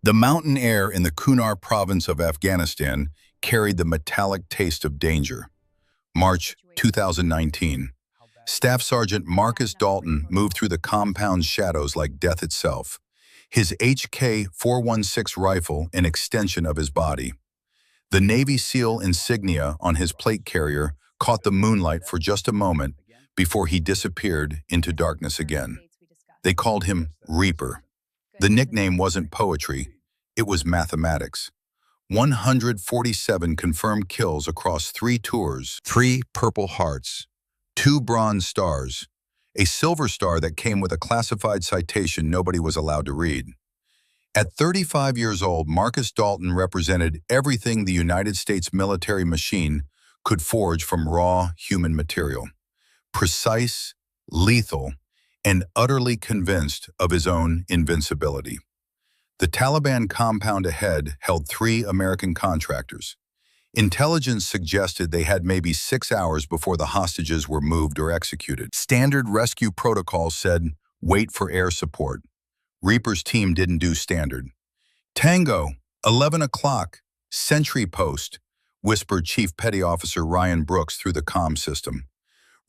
The mountain air in the Kunar province of Afghanistan carried the metallic taste of danger. March 2019. Staff Sergeant Marcus Dalton moved through the compound's shadows like death itself, his HK-416 rifle an extension of his body. The Navy SEAL insignia on his plate carrier caught the moonlight for just a moment before he disappeared into darkness again. They called him Reaper. The nickname wasn't poetry, it was mathematics. 147 confirmed kills across 3 tours, 3 Purple Hearts, 2 Bronze Stars, a Silver Star that came with a classified citation nobody was allowed to read. At 35 years old, Marcus Dalton represented everything the United States military machine could forge from raw human material. Precise, lethal, and utterly convinced of his own invincibility. The Taliban compound ahead held 3 American contractors. Intelligence suggested they had maybe 6 hours before the hostages were moved or executed. Standard rescue protocols said, wait for air support. Reaper's team didn't do standard. Tango, 11 o'clock, sentry post, whispered Chief Petty Officer Ryan Brooks through the comm system.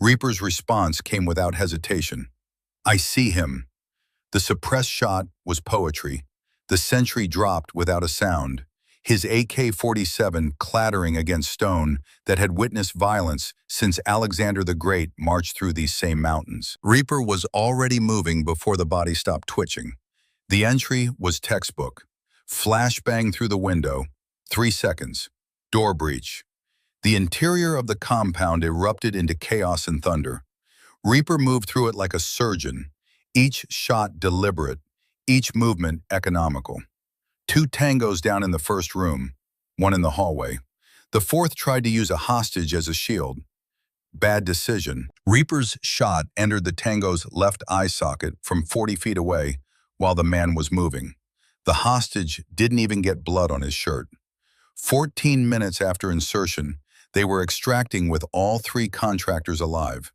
Reaper's response came without hesitation. I see him. The suppressed shot was poetry. The sentry dropped without a sound, his AK-47 clattering against stone that had witnessed violence since Alexander the Great marched through these same mountains. Reaper was already moving before the body stopped twitching. The entry was textbook. Flashbang through the window, 3 seconds. Door breach. The interior of the compound erupted into chaos and thunder. Reaper moved through it like a surgeon, each shot deliberate, each movement economical. 2 tangos down in the first room, 1 in the hallway. The 4th tried to use a hostage as a shield. Bad decision. Reaper's shot entered the tango's left eye socket from 40 feet away while the man was moving. The hostage didn't even get blood on his shirt. 14 minutes after insertion, they were extracting with all 3 contractors alive.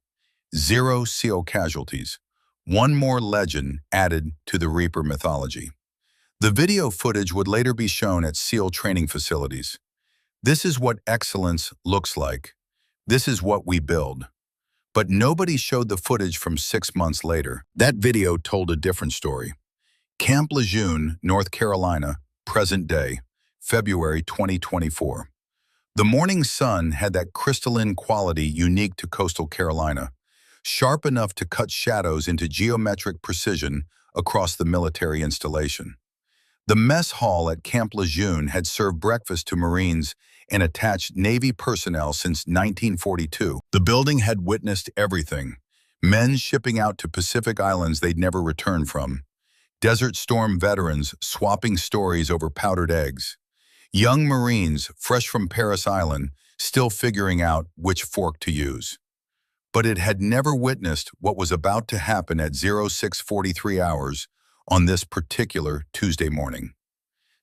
0 SEAL casualties. 1 more legend added to the Reaper mythology. The video footage would later be shown at SEAL training facilities. This is what excellence looks like. This is what we build. But nobody showed the footage from 6 months later. That video told a different story. Camp Lejeune, North Carolina, present day, February 2024. The morning sun had that crystalline quality unique to coastal Carolina, sharp enough to cut shadows into geometric precision across the military installation. The mess hall at Camp Lejeune had served breakfast to Marines and attached Navy personnel since 1942. The building had witnessed everything. Men shipping out to Pacific Islands they'd never returned from. Desert Storm veterans swapping stories over powdered eggs. Young Marines, fresh from Paris Island, still figuring out which fork to use. But it had never witnessed what was about to happen at 0643 hours on this particular Tuesday morning.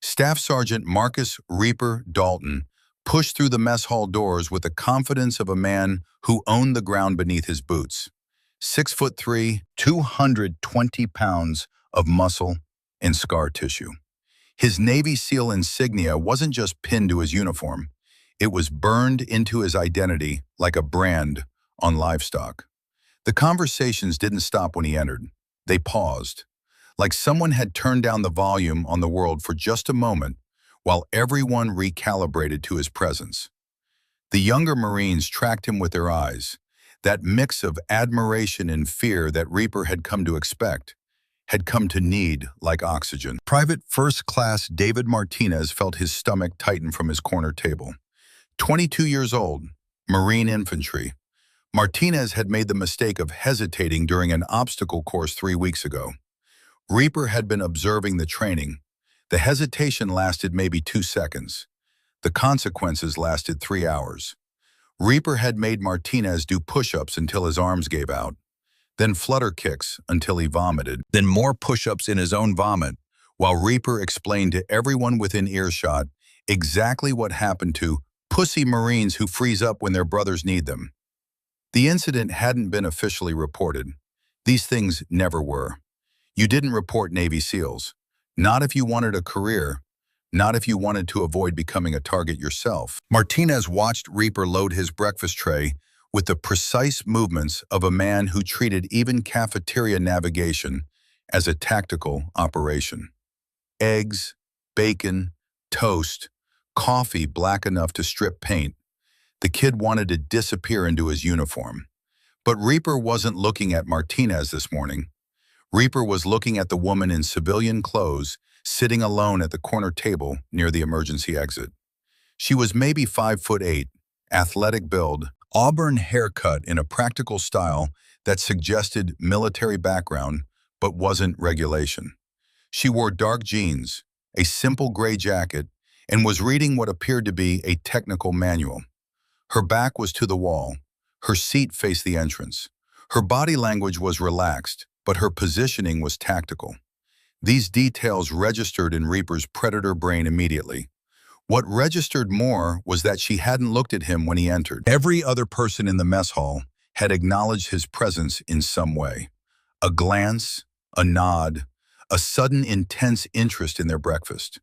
Staff Sergeant Marcus Reaper Dalton pushed through the mess hall doors with the confidence of a man who owned the ground beneath his boots. 6'3", 220 pounds of muscle and scar tissue. His Navy SEAL insignia wasn't just pinned to his uniform. It was burned into his identity like a brand on livestock. The conversations didn't stop when he entered. They paused, like someone had turned down the volume on the world for just a moment while everyone recalibrated to his presence. The younger Marines tracked him with their eyes, that mix of admiration and fear that Reaper had come to expect, had come to need like oxygen. Private First Class David Martinez felt his stomach tighten from his corner table. 22 years old, Marine infantry. Martinez had made the mistake of hesitating during an obstacle course 3 weeks ago. Reaper had been observing the training. The hesitation lasted maybe 2 seconds. The consequences lasted 3 hours. Reaper had made Martinez do push-ups until his arms gave out, then flutter kicks until he vomited, then more push-ups in his own vomit, while Reaper explained to everyone within earshot exactly what happened to pussy Marines who freeze up when their brothers need them. The incident hadn't been officially reported. These things never were. You didn't report Navy SEALs. Not if you wanted a career, not if you wanted to avoid becoming a target yourself. Martinez watched Reaper load his breakfast tray with the precise movements of a man who treated even cafeteria navigation as a tactical operation. Eggs, bacon, toast, coffee black enough to strip paint. The kid wanted to disappear into his uniform. But Reaper wasn't looking at Martinez this morning. Reaper was looking at the woman in civilian clothes sitting alone at the corner table near the emergency exit. She was maybe 5'8", athletic build, auburn haircut in a practical style that suggested military background but wasn't regulation. She wore dark jeans, a simple gray jacket, and was reading what appeared to be a technical manual. Her back was to the wall. Her seat faced the entrance. Her body language was relaxed, but her positioning was tactical. These details registered in Reaper's predator brain immediately. What registered more was that she hadn't looked at him when he entered. Every other person in the mess hall had acknowledged his presence in some way. A glance, a nod, a sudden intense interest in their breakfast.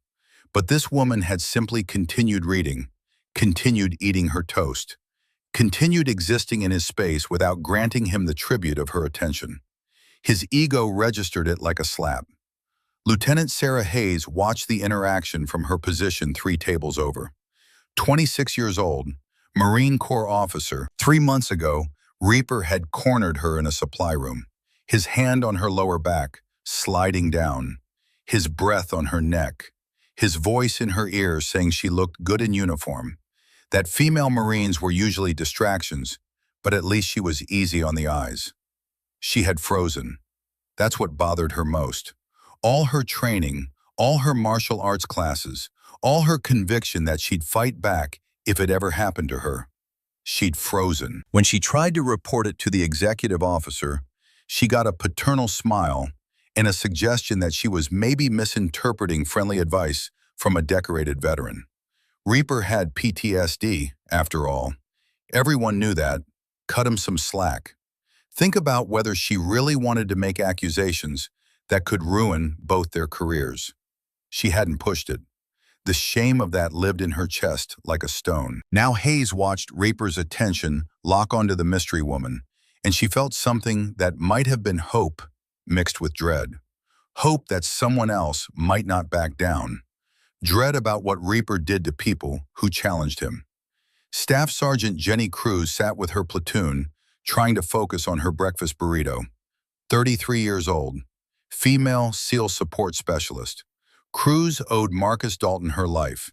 But this woman had simply continued reading, continued eating her toast, continued existing in his space without granting him the tribute of her attention. His ego registered it like a slap. Lieutenant Sarah Hayes watched the interaction from her position 3 tables over. 26 years old, Marine Corps officer, 3 months ago, Reaper had cornered her in a supply room, his hand on her lower back, sliding down, his breath on her neck, his voice in her ear saying she looked good in uniform, that female Marines were usually distractions, but at least she was easy on the eyes. She had frozen. That's what bothered her most. All her training, all her martial arts classes, all her conviction that she'd fight back if it ever happened to her. She'd frozen. When she tried to report it to the executive officer, she got a paternal smile and a suggestion that she was maybe misinterpreting friendly advice from a decorated veteran. Reaper had PTSD, after all. Everyone knew that. Cut him some slack. Think about whether she really wanted to make accusations that could ruin both their careers. She hadn't pushed it. The shame of that lived in her chest like a stone. Now Hayes watched Reaper's attention lock onto the mystery woman, and she felt something that might have been hope mixed with dread. Hope that someone else might not back down. Dread about what Reaper did to people who challenged him. Staff Sergeant Jenny Cruz sat with her platoon, trying to focus on her breakfast burrito. 33 years old. Female SEAL support specialist. Cruz owed Marcus Dalton her life.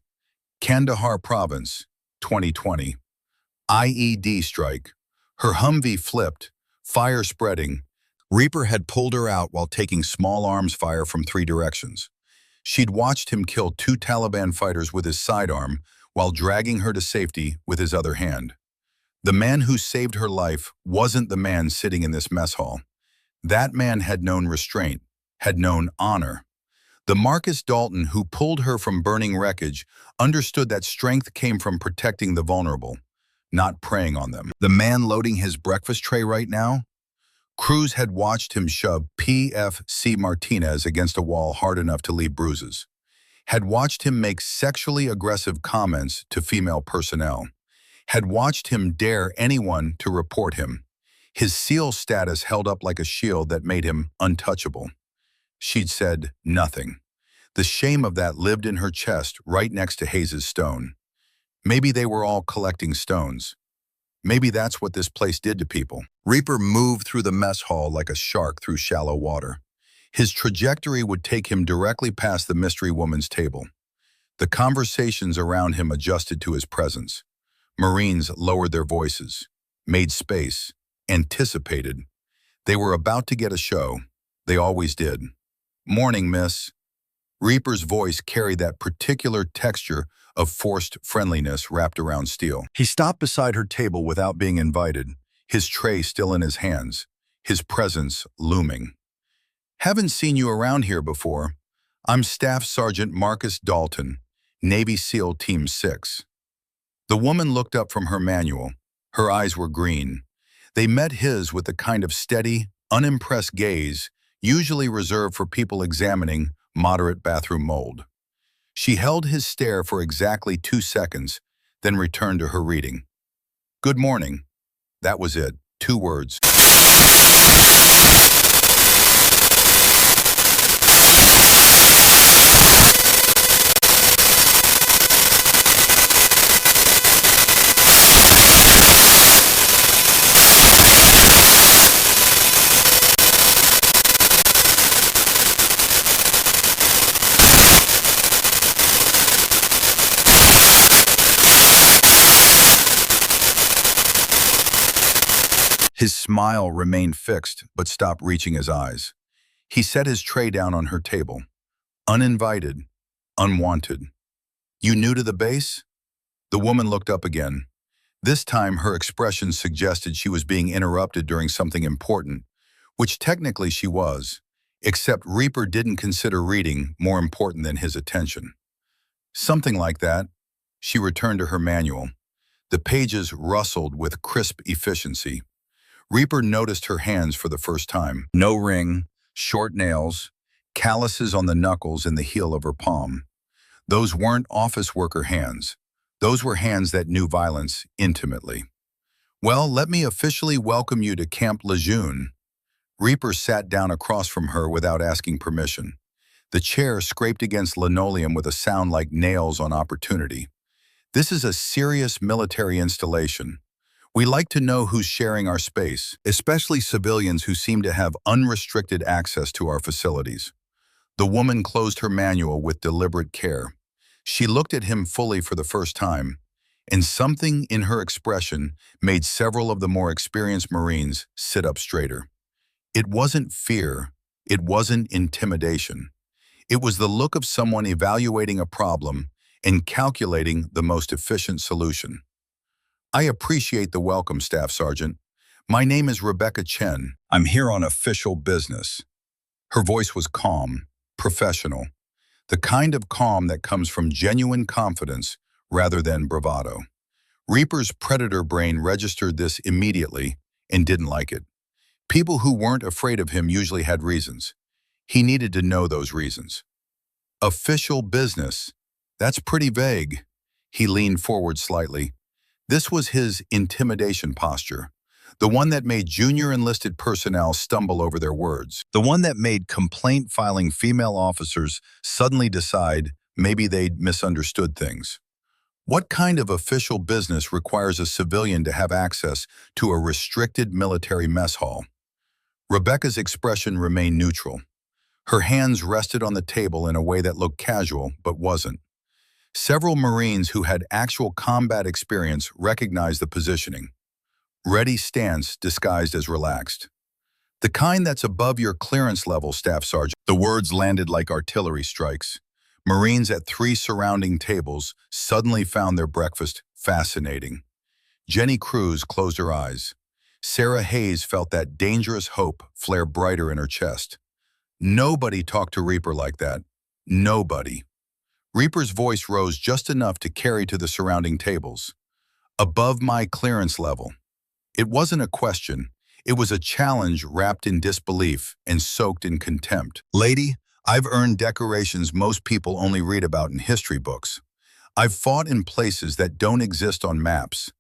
Kandahar Province, 2020. IED strike. Her Humvee flipped, fire spreading. Reaper had pulled her out while taking small arms fire from 3 directions. She'd watched him kill 2 Taliban fighters with his sidearm while dragging her to safety with his other hand. The man who saved her life wasn't the man sitting in this mess hall. That man had known restraint, had known honor. The Marcus Dalton who pulled her from burning wreckage understood that strength came from protecting the vulnerable, not preying on them. The man loading his breakfast tray right now? Cruz had watched him shove PFC Martinez against a wall hard enough to leave bruises. Had watched him make sexually aggressive comments to female personnel. Had watched him dare anyone to report him. His SEAL status held up like a shield that made him untouchable. She'd said nothing. The shame of that lived in her chest right next to Hayes' stone. Maybe they were all collecting stones. Maybe that's what this place did to people. Reaper moved through the mess hall like a shark through shallow water. His trajectory would take him directly past the mystery woman's table. The conversations around him adjusted to his presence. Marines lowered their voices, made space, anticipated. They were about to get a show. They always did. "Morning, miss." Reaper's voice carried that particular texture of forced friendliness wrapped around steel. He stopped beside her table without being invited, his tray still in his hands, his presence looming. "Haven't seen you around here before. I'm Staff Sergeant Marcus Dalton, Navy SEAL Team 6. The woman looked up from her manual. Her eyes were green. They met his with the kind of steady, unimpressed gaze usually reserved for people examining moderate bathroom mold. She held his stare for exactly 2 seconds, then returned to her reading. Good morning. That was it. 2 words. His smile remained fixed, but stopped reaching his eyes. He set his tray down on her table. Uninvited, unwanted. You new to the base? The woman looked up again. This time her expression suggested she was being interrupted during something important, which technically she was, except Reaper didn't consider reading more important than his attention. Something like that. She returned to her manual. The pages rustled with crisp efficiency. Reaper noticed her hands for the first time. No ring, short nails, calluses on the knuckles and the heel of her palm. Those weren't office worker hands. Those were hands that knew violence intimately. Well, let me officially welcome you to Camp Lejeune. Reaper sat down across from her without asking permission. The chair scraped against linoleum with a sound like nails on opportunity. This is a serious military installation. We like to know who's sharing our space, especially civilians who seem to have unrestricted access to our facilities. The woman closed her manual with deliberate care. She looked at him fully for the first time, and something in her expression made several of the more experienced Marines sit up straighter. It wasn't fear. It wasn't intimidation. It was the look of someone evaluating a problem and calculating the most efficient solution. I appreciate the welcome, Staff Sergeant. My name is Rebecca Chen. I'm here on official business. Her voice was calm, professional, the kind of calm that comes from genuine confidence rather than bravado. Reaper's predator brain registered this immediately and didn't like it. People who weren't afraid of him usually had reasons. He needed to know those reasons. Official business. That's pretty vague. He leaned forward slightly. This was his intimidation posture, the one that made junior enlisted personnel stumble over their words, the one that made complaint-filing female officers suddenly decide maybe they'd misunderstood things. What kind of official business requires a civilian to have access to a restricted military mess hall? Rebecca's expression remained neutral. Her hands rested on the table in a way that looked casual but wasn't. Several Marines who had actual combat experience recognized the positioning. Ready stance disguised as relaxed. The kind that's above your clearance level, Staff Sergeant. The words landed like artillery strikes. Marines at 3 surrounding tables suddenly found their breakfast fascinating. Jenny Cruz closed her eyes. Sarah Hayes felt that dangerous hope flare brighter in her chest. Nobody talked to Reaper like that. Nobody. Reaper's voice rose just enough to carry to the surrounding tables. Above my clearance level. It wasn't a question. It was a challenge wrapped in disbelief and soaked in contempt. Lady, I've earned decorations most people only read about in history books. I've fought in places that don't exist on maps.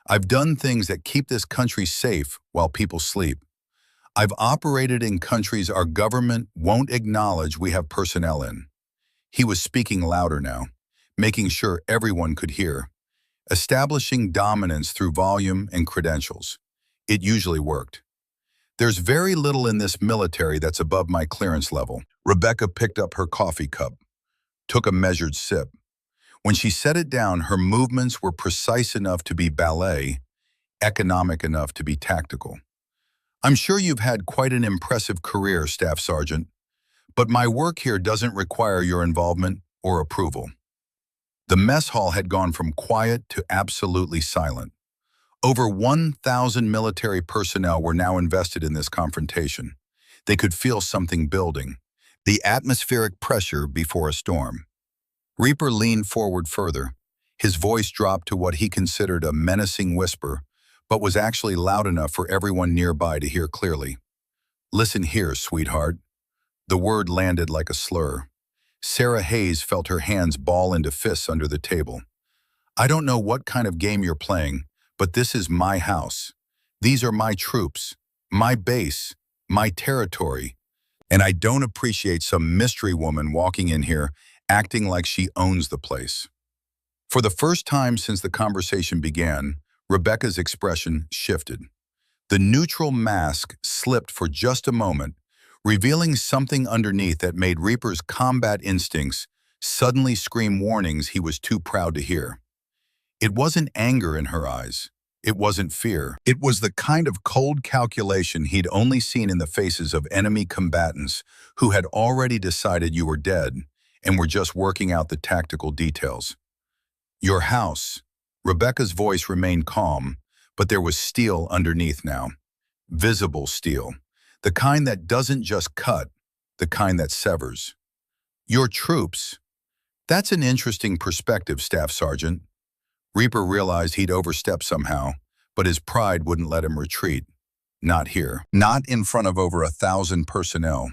I've done things that keep this country safe while people sleep. I've operated in countries our government won't acknowledge we have personnel in. He was speaking louder now, making sure everyone could hear, establishing dominance through volume and credentials. It usually worked. There's very little in this military that's above my clearance level. Rebecca picked up her coffee cup, took a measured sip. When she set it down, her movements were precise enough to be ballet, economic enough to be tactical. I'm sure you've had quite an impressive career, Staff Sergeant, but my work here doesn't require your involvement or approval. The mess hall had gone from quiet to absolutely silent. Over 1,000 military personnel were now invested in this confrontation. They could feel something building, the atmospheric pressure before a storm. Reaper leaned forward further. His voice dropped to what he considered a menacing whisper, but was actually loud enough for everyone nearby to hear clearly. Listen here, sweetheart. The word landed like a slur. Sarah Hayes felt her hands ball into fists under the table. I don't know what kind of game you're playing, but this is my house. These are my troops, my base, my territory, and I don't appreciate some mystery woman walking in here acting like she owns the place. For the first time since the conversation began, Rebecca's expression shifted. The neutral mask slipped for just a moment, revealing something underneath that made Reaper's combat instincts suddenly scream warnings he was too proud to hear. It wasn't anger in her eyes. It wasn't fear. It was the kind of cold calculation he'd only seen in the faces of enemy combatants who had already decided you were dead and were just working out the tactical details. Your house. Rebecca's voice remained calm, but there was steel underneath now. Visible steel. The kind that doesn't just cut, the kind that severs. Your troops. That's an interesting perspective, Staff Sergeant. Reaper realized he'd overstepped somehow, but his pride wouldn't let him retreat. Not here. Not in front of over 1,000 personnel.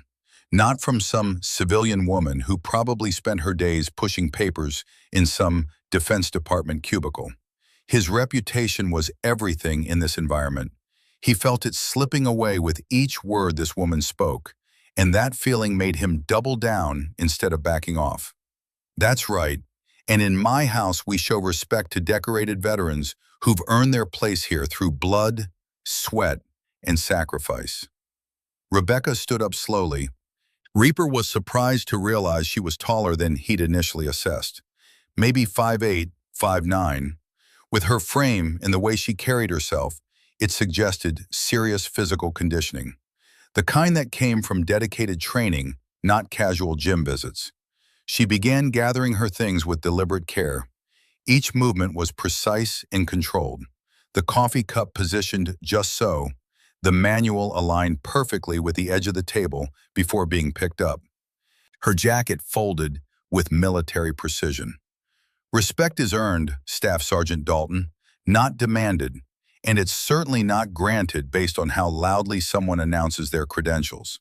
Not from some civilian woman who probably spent her days pushing papers in some Defense Department cubicle. His reputation was everything in this environment. He felt it slipping away with each word this woman spoke, and that feeling made him double down instead of backing off. That's right. And in my house, we show respect to decorated veterans who've earned their place here through blood, sweat, and sacrifice. Rebecca stood up slowly. Reaper was surprised to realize she was taller than he'd initially assessed. Maybe 5'8", 5'9". With her frame and the way she carried herself, it suggested serious physical conditioning. The kind that came from dedicated training, not casual gym visits. She began gathering her things with deliberate care. Each movement was precise and controlled. The coffee cup positioned just so, the manual aligned perfectly with the edge of the table before being picked up. Her jacket folded with military precision. Respect is earned, Staff Sergeant Dalton, not demanded, and it's certainly not granted based on how loudly someone announces their credentials.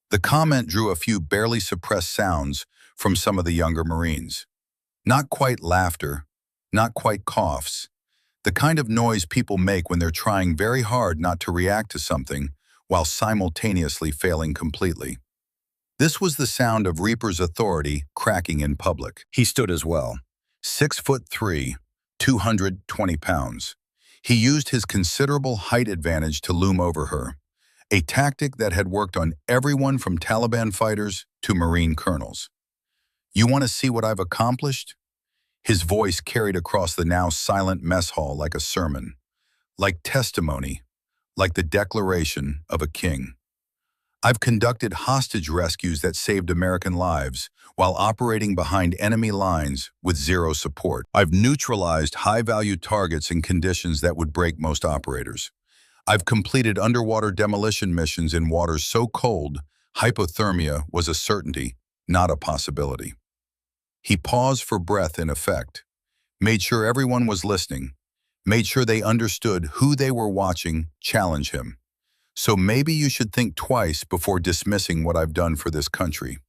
The comment drew a few barely suppressed sounds from some of the younger Marines. Not quite laughter, not quite coughs, the kind of noise people make when they're trying very hard not to react to something while simultaneously failing completely. This was the sound of Reaper's authority cracking in public. He stood as well. 6'3", 220 pounds. He used his considerable height advantage to loom over her, a tactic that had worked on everyone from Taliban fighters to Marine colonels. You want to see what I've accomplished? His voice carried across the now silent mess hall like a sermon, like testimony, like the declaration of a king. I've conducted hostage rescues that saved American lives while operating behind enemy lines with zero support. I've neutralized high-value targets in conditions that would break most operators. I've completed underwater demolition missions in waters so cold, hypothermia was a certainty, not a possibility. He paused for breath in effect, made sure everyone was listening, made sure they understood who they were watching challenge him. So maybe you should think twice before dismissing what I've done for this country.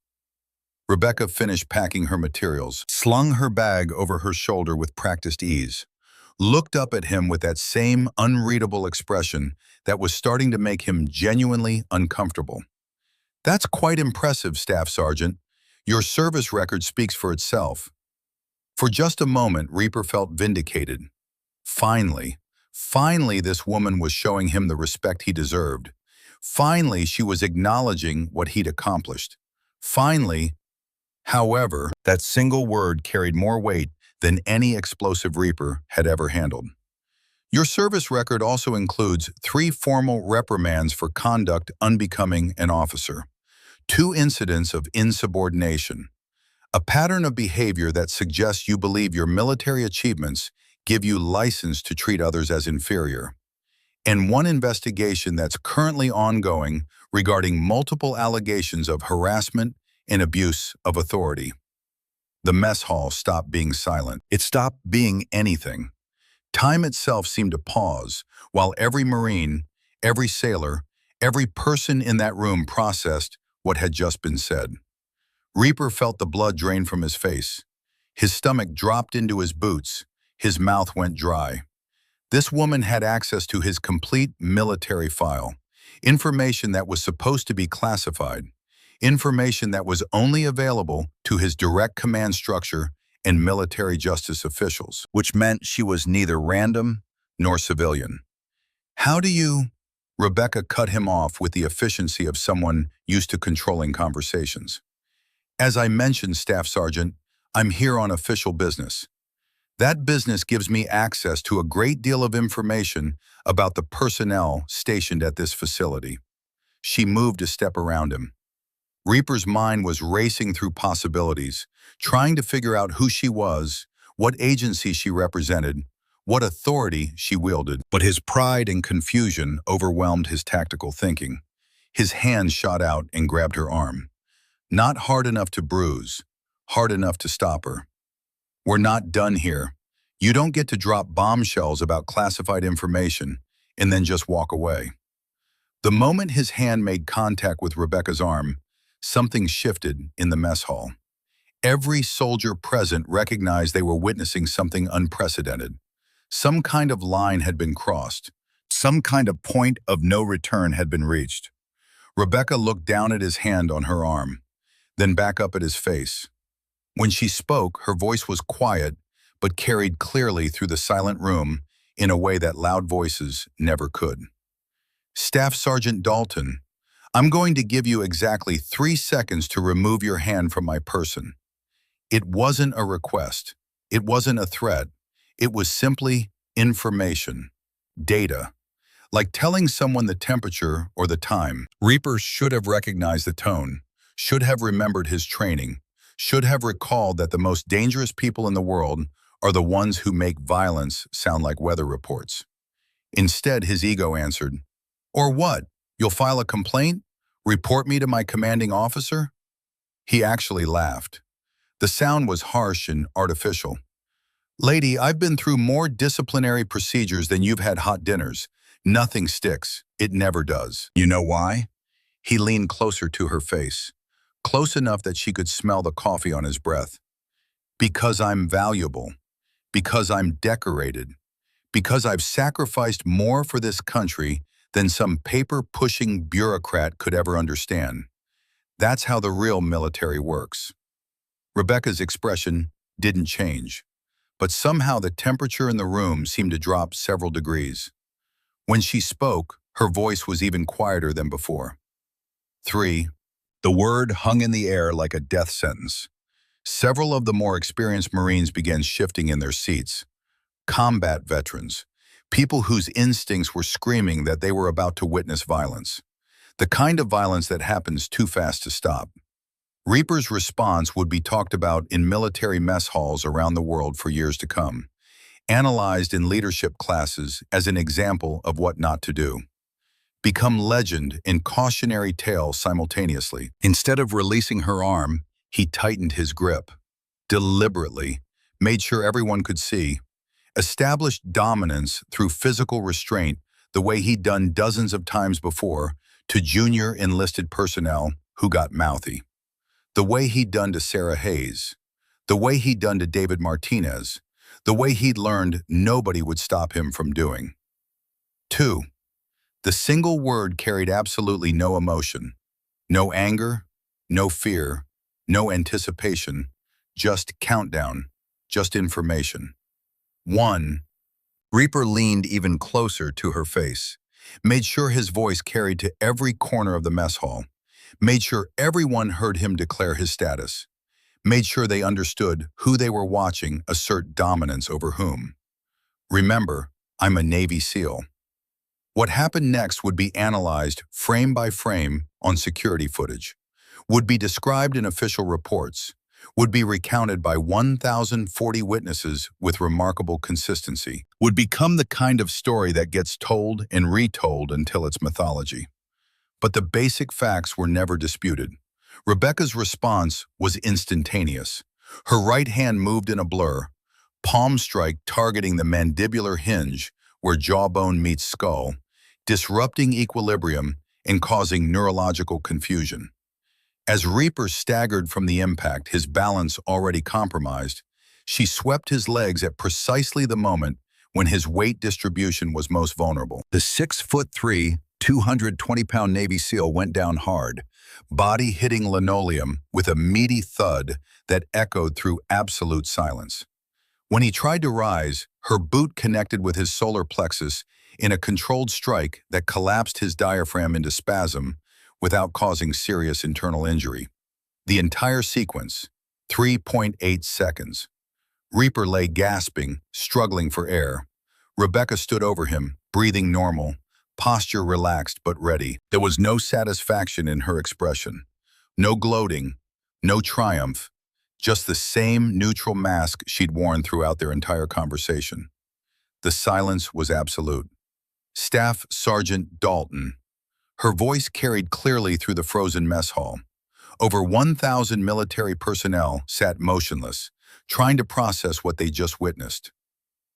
Rebecca finished packing her materials, slung her bag over her shoulder with practiced ease, looked up at him with that same unreadable expression that was starting to make him genuinely uncomfortable. That's quite impressive, Staff Sergeant. Your service record speaks for itself. For just a moment, Reaper felt vindicated. Finally this woman was showing him the respect he deserved. Finally, she was acknowledging what he'd accomplished. Finally, however, that single word carried more weight than any explosive Reaper had ever handled. Your service record also includes 3 formal reprimands for conduct unbecoming an officer, 2 incidents of insubordination, a pattern of behavior that suggests you believe your military achievements give you license to treat others as inferior, and 1 investigation that's currently ongoing regarding multiple allegations of harassment and abuse of authority. The mess hall stopped being silent. It stopped being anything. Time itself seemed to pause while every Marine, every sailor, every person in that room processed what had just been said. Reaper felt the blood drain from his face. His stomach dropped into his boots. His mouth went dry. This woman had access to his complete military file, information that was supposed to be classified, information that was only available to his direct command structure and military justice officials, which meant she was neither random nor civilian. How do you? Rebecca cut him off with the efficiency of someone used to controlling conversations. As I mentioned, Staff Sergeant, I'm here on official business. That business gives me access to a great deal of information about the personnel stationed at this facility. She moved a step around him. Reaper's mind was racing through possibilities, trying to figure out who she was, what agency she represented, what authority she wielded. But his pride and confusion overwhelmed his tactical thinking. His hand shot out and grabbed her arm. Not hard enough to bruise, hard enough to stop her. We're not done here. You don't get to drop bombshells about classified information and then just walk away. The moment his hand made contact with Rebecca's arm, something shifted in the mess hall. Every soldier present recognized they were witnessing something unprecedented. Some kind of line had been crossed. Some kind of point of no return had been reached. Rebecca looked down at his hand on her arm, then back up at his face. When she spoke, her voice was quiet, but carried clearly through the silent room in a way that loud voices never could. Staff Sergeant Dalton, I'm going to give you exactly 3 seconds to remove your hand from my person. It wasn't a request. It wasn't a threat. It was simply information, data. Like telling someone the temperature or the time. Reaper should have recognized the tone, should have remembered his training, should have recalled that the most dangerous people in the world are the ones who make violence sound like weather reports. Instead, his ego answered, "Or what? You'll file a complaint? Report me to my commanding officer?" He actually laughed. The sound was harsh and artificial. "Lady, I've been through more disciplinary procedures than you've had hot dinners. Nothing sticks. It never does. You know why?" He leaned closer to her face, close enough that she could smell the coffee on his breath. "Because I'm valuable. Because I'm decorated. Because I've sacrificed more for this country than some paper-pushing bureaucrat could ever understand. That's how the real military works." Rebecca's expression didn't change, but somehow the temperature in the room seemed to drop several degrees. When she spoke, her voice was even quieter than before. 3. The word hung in the air like a death sentence. Several of the more experienced Marines began shifting in their seats. Combat veterans, people whose instincts were screaming that they were about to witness violence. The kind of violence that happens too fast to stop. Reaper's response would be talked about in military mess halls around the world for years to come, analyzed in leadership classes as an example of what not to do. Become legend and cautionary tale simultaneously. Instead of releasing her arm, he tightened his grip. Deliberately, made sure everyone could see. Established dominance through physical restraint the way he'd done dozens of times before to junior enlisted personnel who got mouthy. The way he'd done to Sarah Hayes. The way he'd done to David Martinez. The way he'd learned nobody would stop him from doing. 2. The single word carried absolutely no emotion. No anger, no fear, no anticipation, just countdown, just information. 1. Reaper leaned even closer to her face, made sure his voice carried to every corner of the mess hall, made sure everyone heard him declare his status, made sure they understood who they were watching assert dominance over whom. Remember, I'm a Navy SEAL. What happened next would be analyzed frame by frame on security footage, would be described in official reports, would be recounted by 1,040 witnesses with remarkable consistency, would become the kind of story that gets told and retold until it's mythology. But the basic facts were never disputed. Rebecca's response was instantaneous. Her right hand moved in a blur, palm strike targeting the mandibular hinge where jawbone meets skull, disrupting equilibrium and causing neurological confusion. As Reaper staggered from the impact, his balance already compromised, she swept his legs at precisely the moment when his weight distribution was most vulnerable. The 6'3", 220-pound Navy SEAL went down hard, body hitting linoleum with a meaty thud that echoed through absolute silence. When he tried to rise, her boot connected with his solar plexus in a controlled strike that collapsed his diaphragm into spasm without causing serious internal injury. The entire sequence, 3.8 seconds. Reaper lay gasping, struggling for air. Rebecca stood over him, breathing normal, posture relaxed but ready. There was no satisfaction in her expression. No gloating, no triumph, just the same neutral mask she'd worn throughout their entire conversation. The silence was absolute. Staff Sergeant Dalton. Her voice carried clearly through the frozen mess hall. Over 1,000 military personnel sat motionless, trying to process what they just witnessed.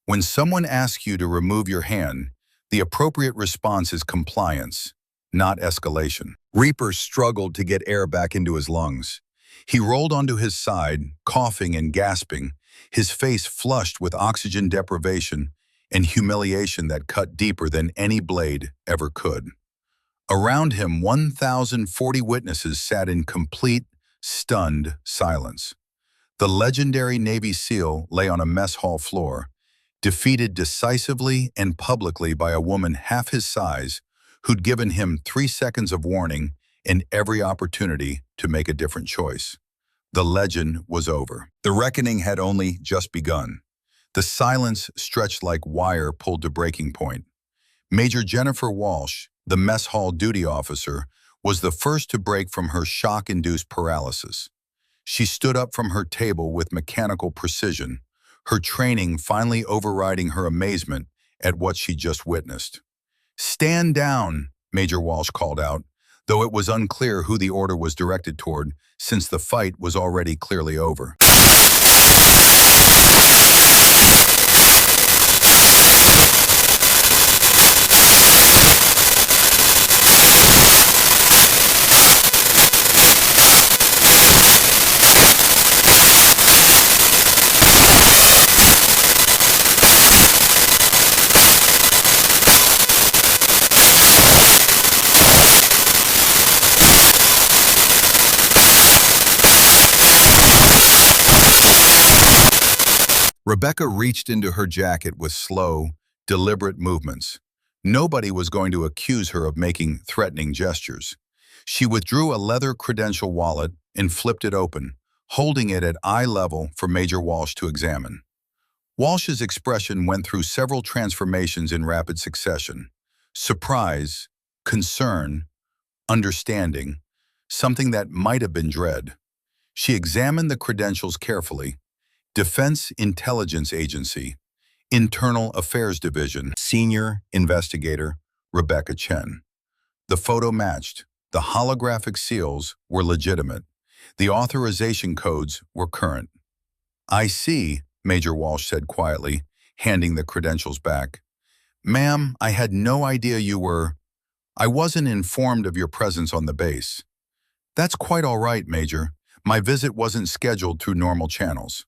When someone asks you to remove your hand, the appropriate response is compliance, not escalation. Reaper struggled to get air back into his lungs. He rolled onto his side, coughing and gasping, his face flushed with oxygen deprivation and humiliation that cut deeper than any blade ever could. Around him, 1,040 witnesses sat in complete, stunned silence. The legendary Navy SEAL lay on a mess hall floor, defeated decisively and publicly by a woman half his size who'd given him 3 seconds of warning and every opportunity to make a different choice. The legend was over. The reckoning had only just begun. The silence stretched like wire pulled to breaking point. Major Jennifer Walsh, the mess hall duty officer, was the first to break from her shock-induced paralysis. She stood up from her table with mechanical precision, her training finally overriding her amazement at what she just witnessed. "Stand down," Major Walsh called out, though it was unclear who the order was directed toward, since the fight was already clearly over. Rebecca reached into her jacket with slow, deliberate movements. Nobody was going to accuse her of making threatening gestures. She withdrew a leather credential wallet and flipped it open, holding it at eye level for Major Walsh to examine. Walsh's expression went through several transformations in rapid succession. Surprise, concern, understanding, something that might have been dread. She examined the credentials carefully. Defense Intelligence Agency, Internal Affairs Division, Senior Investigator Rebecca Chen. The photo matched. The holographic seals were legitimate. The authorization codes were current. "I see," Major Walsh said quietly, handing the credentials back. "Ma'am, I had no idea you were... I wasn't informed of your presence on the base." "That's quite all right, Major. My visit wasn't scheduled through normal channels."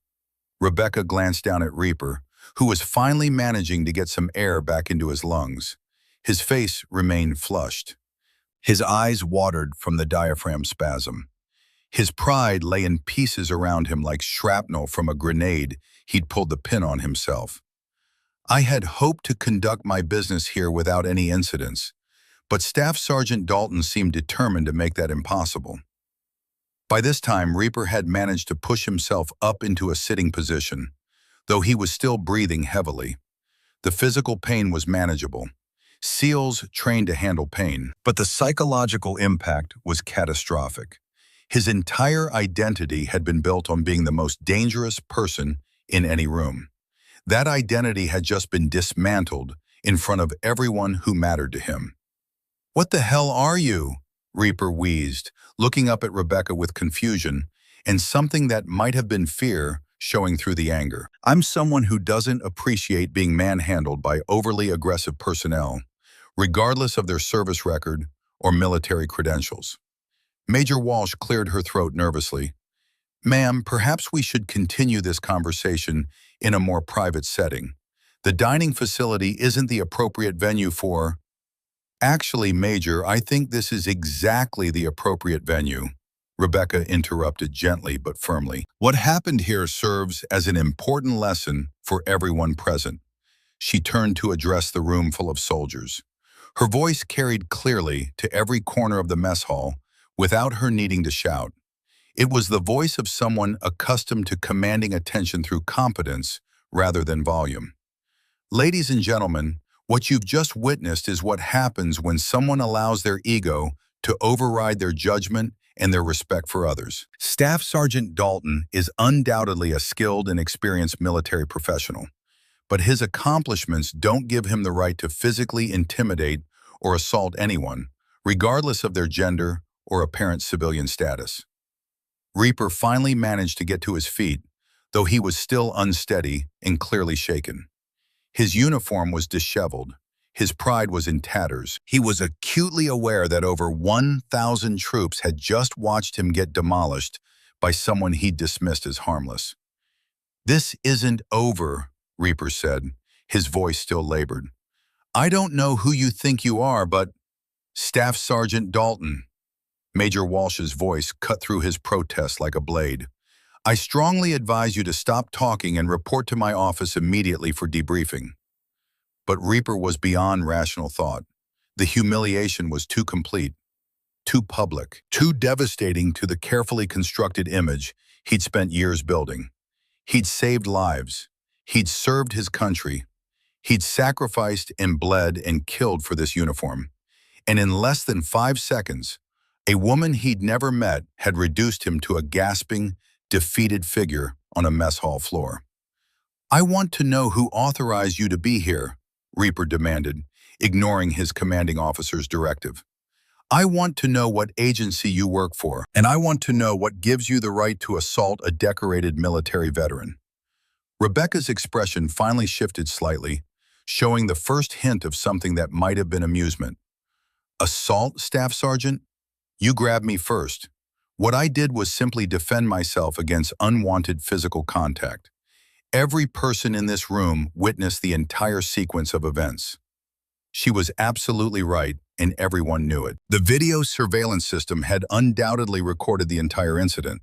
Rebecca glanced down at Reaper, who was finally managing to get some air back into his lungs. His face remained flushed. His eyes watered from the diaphragm spasm. His pride lay in pieces around him like shrapnel from a grenade he'd pulled the pin on himself. "I had hoped to conduct my business here without any incidents, but Staff Sergeant Dalton seemed determined to make that impossible." By this time, Reaper had managed to push himself up into a sitting position, though he was still breathing heavily. The physical pain was manageable. SEALs trained to handle pain, but the psychological impact was catastrophic. His entire identity had been built on being the most dangerous person in any room. That identity had just been dismantled in front of everyone who mattered to him. "What the hell are you?" Reaper wheezed, looking up at Rebecca with confusion and something that might have been fear showing through the anger. "I'm someone who doesn't appreciate being manhandled by overly aggressive personnel, regardless of their service record or military credentials." Major Walsh cleared her throat nervously. Ma'am, perhaps we should continue this conversation in a more private setting. The dining facility isn't the appropriate venue for... Actually, Major, I think this is exactly the appropriate venue, Rebecca interrupted gently but firmly. What happened here serves as an important lesson for everyone present. She turned to address the room full of soldiers. Her voice carried clearly to every corner of the mess hall without her needing to shout. It was the voice of someone accustomed to commanding attention through competence rather than volume. Ladies and gentlemen, what you've just witnessed is what happens when someone allows their ego to override their judgment and their respect for others. Staff Sergeant Dalton is undoubtedly a skilled and experienced military professional, but his accomplishments don't give him the right to physically intimidate or assault anyone, regardless of their gender or apparent civilian status. Reaper finally managed to get to his feet, though he was still unsteady and clearly shaken. His uniform was disheveled. His pride was in tatters. He was acutely aware that over 1,000 troops had just watched him get demolished by someone he dismissed as harmless. "This isn't over," Reaper said, his voice still labored. "I don't know who you think you are, but Staff Sergeant Dalton." Major Walsh's voice cut through his protest like a blade. "I strongly advise you to stop talking and report to my office immediately for debriefing." But Reaper was beyond rational thought. The humiliation was too complete, too public, too devastating to the carefully constructed image he'd spent years building. He'd saved lives. He'd served his country. He'd sacrificed and bled and killed for this uniform. And in less than 5 seconds, a woman he'd never met had reduced him to a gasping, defeated figure on a mess hall floor. "I want to know who authorized you to be here," Reaper demanded, ignoring his commanding officer's directive. "I want to know what agency you work for, and I want to know what gives you the right to assault a decorated military veteran." Rebecca's expression finally shifted slightly, showing the first hint of something that might have been amusement. "Assault, Staff Sergeant? You grabbed me first. What I did was simply defend myself against unwanted physical contact. Every person in this room witnessed the entire sequence of events." She was absolutely right, and everyone knew it. The video surveillance system had undoubtedly recorded the entire incident.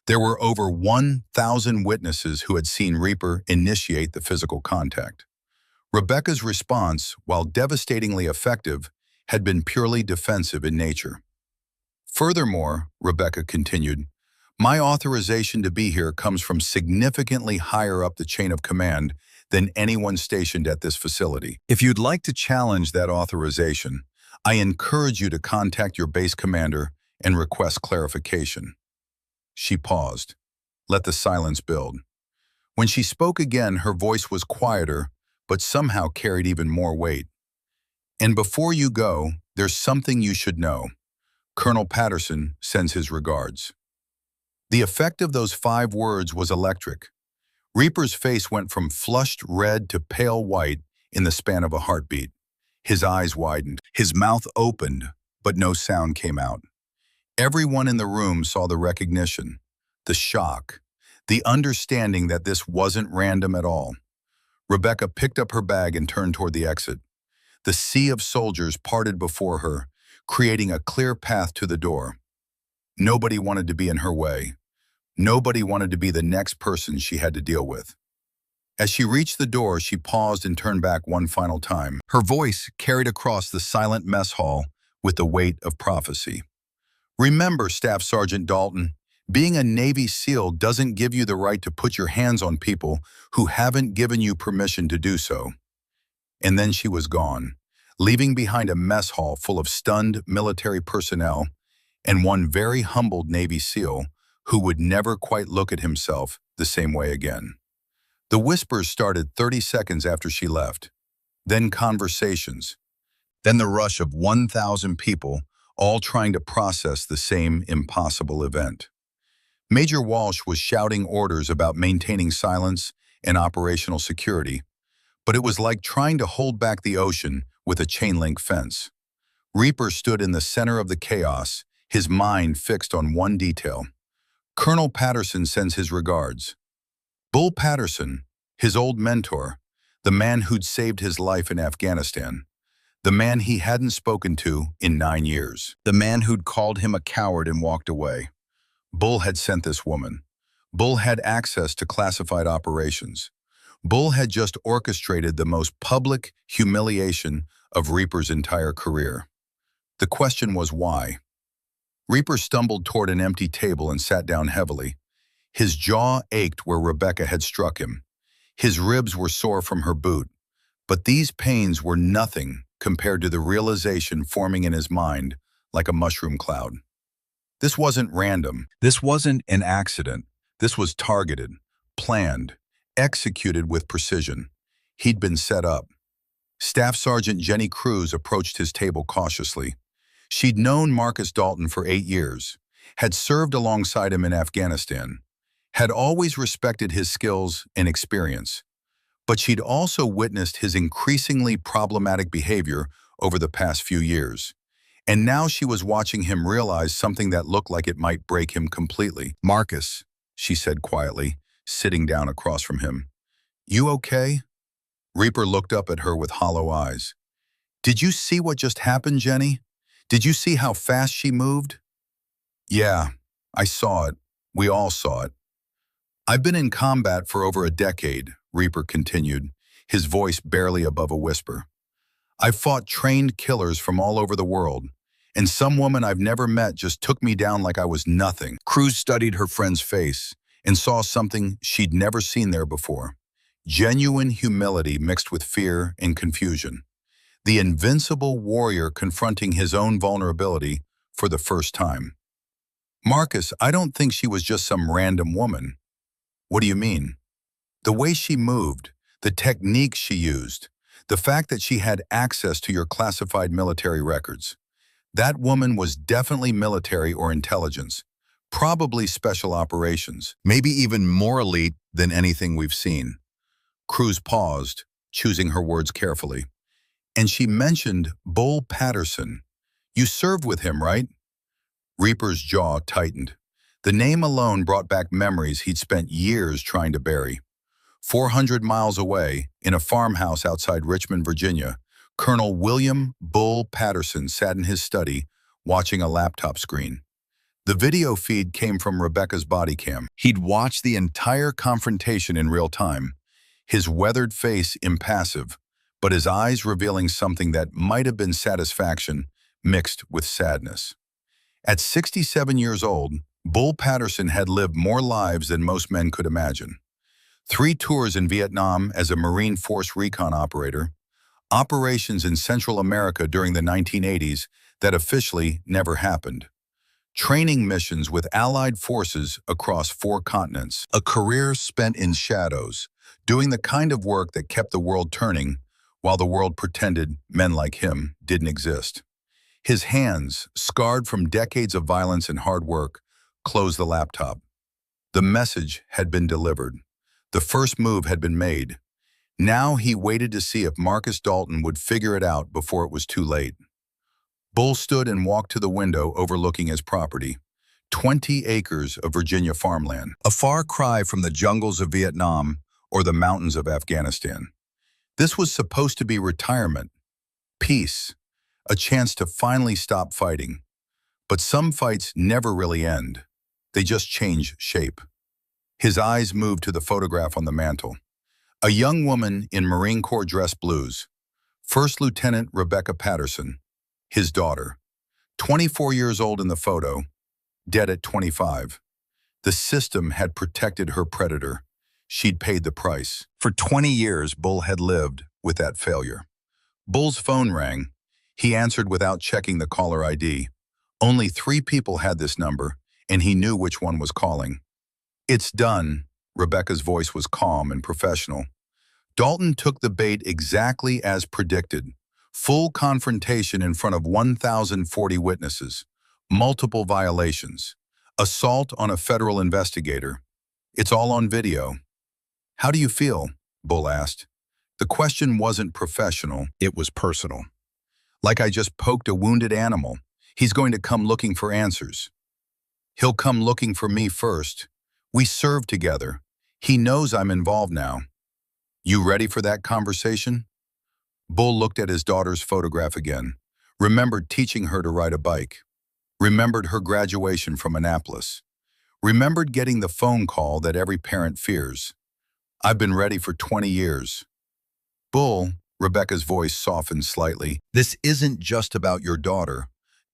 There were over 1,000 witnesses who had seen Reaper initiate the physical contact. Rebecca's response, while devastatingly effective, had been purely defensive in nature. "Furthermore," Rebecca continued, "my authorization to be here comes from significantly higher up the chain of command than anyone stationed at this facility. If you'd like to challenge that authorization, I encourage you to contact your base commander and request clarification." She paused. Let the silence build. When she spoke again, her voice was quieter, but somehow carried even more weight. "And before you go, there's something you should know. Colonel Patterson sends his regards." The effect of those 5 words was electric. Reaper's face went from flushed red to pale white in the span of a heartbeat. His eyes widened. His mouth opened, but no sound came out. Everyone in the room saw the recognition, the shock, the understanding that this wasn't random at all. Rebecca picked up her bag and turned toward the exit. The sea of soldiers parted before her, creating a clear path to the door. Nobody wanted to be in her way. Nobody wanted to be the next person she had to deal with. As she reached the door, she paused and turned back one final time. Her voice carried across the silent mess hall with the weight of prophecy. "Remember, Staff Sergeant Dalton, being a Navy SEAL doesn't give you the right to put your hands on people who haven't given you permission to do so." And then she was gone, leaving behind a mess hall full of stunned military personnel and one very humbled Navy SEAL who would never quite look at himself the same way again. The whispers started 30 seconds after she left, then conversations, then the rush of 1,000 people, all trying to process the same impossible event. Major Walsh was shouting orders about maintaining silence and operational security, but it was like trying to hold back the ocean with a chain-link fence. Reaper stood in the center of the chaos, his mind fixed on one detail. Colonel Patterson sends his regards. Bull Patterson, his old mentor, the man who'd saved his life in Afghanistan, the man he hadn't spoken to in 9 years, the man who'd called him a coward and walked away. Bull had sent this woman. Bull had access to classified operations. Bull had just orchestrated the most public humiliation of Reaper's entire career. The question was why? Reaper stumbled toward an empty table and sat down heavily. His jaw ached where Rebecca had struck him. His ribs were sore from her boot. But these pains were nothing compared to the realization forming in his mind like a mushroom cloud. This wasn't random. This wasn't an accident. This was targeted, planned, executed with precision. He'd been set up. Staff Sergeant Jenny Cruz approached his table cautiously. She'd known Marcus Dalton for 8 years, had served alongside him in Afghanistan, had always respected his skills and experience, but she'd also witnessed his increasingly problematic behavior over the past few years. And now she was watching him realize something that looked like it might break him completely. "Marcus," she said quietly, sitting down across from him. "You okay?" Reaper looked up at her with hollow eyes. "Did you see what just happened, Jenny? Did you see how fast she moved?" "Yeah, I saw it. We all saw it." "I've been in combat for over a decade," Reaper continued, his voice barely above a whisper. "I've fought trained killers from all over the world, and some woman I've never met just took me down like I was nothing." Cruz studied her friend's face and saw something she'd never seen there before. Genuine humility mixed with fear and confusion. The invincible warrior confronting his own vulnerability for the first time. "Marcus, I don't think she was just some random woman." "What do you mean?" "The way she moved, the techniques she used, the fact that she had access to your classified military records. That woman was definitely military or intelligence, probably special operations, maybe even more elite than anything we've seen." Cruz paused, choosing her words carefully. "And she mentioned Bull Patterson. You served with him, right?" Reaper's jaw tightened. The name alone brought back memories he'd spent years trying to bury. 400 miles away, in a farmhouse outside Richmond, Virginia, Colonel William Bull Patterson sat in his study, watching a laptop screen. The video feed came from Rebecca's body cam. He'd watched the entire confrontation in real time, his weathered face impassive, but his eyes revealing something that might have been satisfaction mixed with sadness. At 67 years old, Bull Patterson had lived more lives than most men could imagine. 3 tours in Vietnam as a Marine Force recon operator, operations in Central America during the 1980s that officially never happened, training missions with Allied forces across 4 continents, a career spent in shadows, doing the kind of work that kept the world turning while the world pretended men like him didn't exist. His hands, scarred from decades of violence and hard work, closed the laptop. The message had been delivered. The first move had been made. Now he waited to see if Marcus Dalton would figure it out before it was too late. Bull stood and walked to the window overlooking his property. 20 acres of Virginia farmland, a far cry from the jungles of Vietnam or the mountains of Afghanistan. This was supposed to be retirement, peace, a chance to finally stop fighting. But some fights never really end. They just change shape. His eyes moved to the photograph on the mantel. A young woman in Marine Corps dress blues. First Lieutenant Rebecca Patterson, his daughter. 24 years old in the photo, dead at 25. The system had protected her predator. She'd paid the price. For 20 years, Bull had lived with that failure. Bull's phone rang. He answered without checking the caller ID. Only 3 people had this number, and he knew which one was calling. "It's done." Rebecca's voice was calm and professional. Dalton took the bait exactly as predicted. Full confrontation in front of 1,040 witnesses. Multiple violations. Assault on a federal investigator. It's all on video. "How do you feel?" Bull asked. The question wasn't professional, it was personal. "Like I just poked a wounded animal. He's going to come looking for answers. He'll come looking for me first. We served together. He knows I'm involved now. You ready for that conversation? Bull looked at his daughter's photograph again, remembered teaching her to ride a bike, remembered her graduation from Annapolis, remembered getting the phone call that every parent fears. I've been ready for 20 years. Bull, Rebecca's voice softened slightly. This isn't just about your daughter.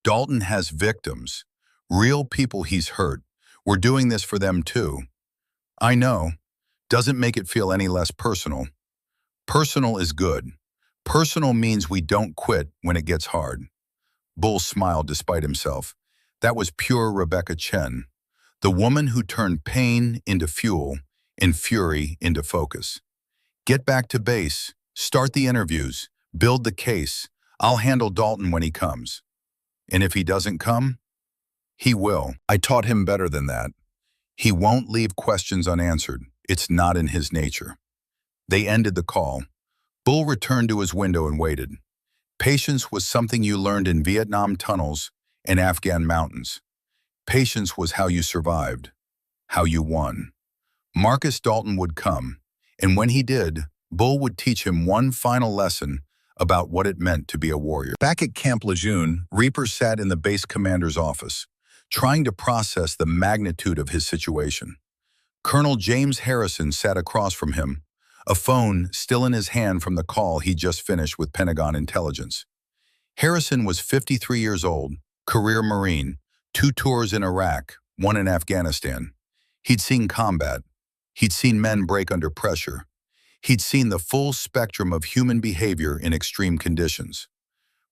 Dalton has victims, real people he's hurt. We're doing this for them too. I know. Doesn't make it feel any less personal. Personal is good. Personal means we don't quit when it gets hard. Bull smiled despite himself. That was pure Rebecca Chen, the woman who turned pain into fuel and fury into focus. Get back to base, start the interviews, build the case. I'll handle Dalton when he comes. And if he doesn't come, he will. I taught him better than that. He won't leave questions unanswered. It's not in his nature. They ended the call. Bull returned to his window and waited. Patience was something you learned in Vietnam tunnels and Afghan mountains. Patience was how you survived, how you won. Marcus Dalton would come, and when he did, Bull would teach him one final lesson about what it meant to be a warrior. Back at Camp Lejeune, Reaper sat in the base commander's office, trying to process the magnitude of his situation. Colonel James Harrison sat across from him, a phone still in his hand from the call he just finished with Pentagon intelligence. Harrison was 53 years old, career Marine, 2 tours in Iraq, 1 in Afghanistan. He'd seen combat. He'd seen men break under pressure. He'd seen the full spectrum of human behavior in extreme conditions.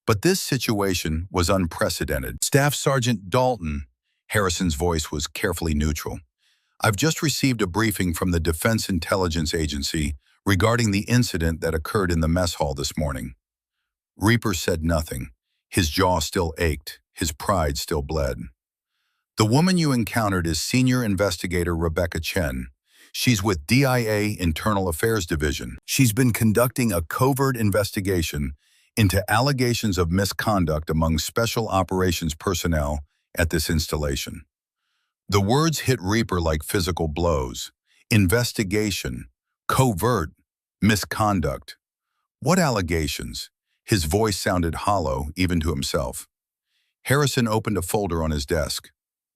But this situation was unprecedented. Staff Sergeant Dalton, Harrison's voice was carefully neutral. I've just received a briefing from the Defense Intelligence Agency regarding the incident that occurred in the mess hall this morning. Reaper said nothing. His jaw still ached. His pride still bled. The woman you encountered is Senior Investigator Rebecca Chen. She's with DIA Internal Affairs Division. She's been conducting a covert investigation into allegations of misconduct among special operations personnel at this installation. The words hit Reaper like physical blows. Investigation, covert, misconduct. What allegations? His voice sounded hollow, even to himself. Harrison opened a folder on his desk.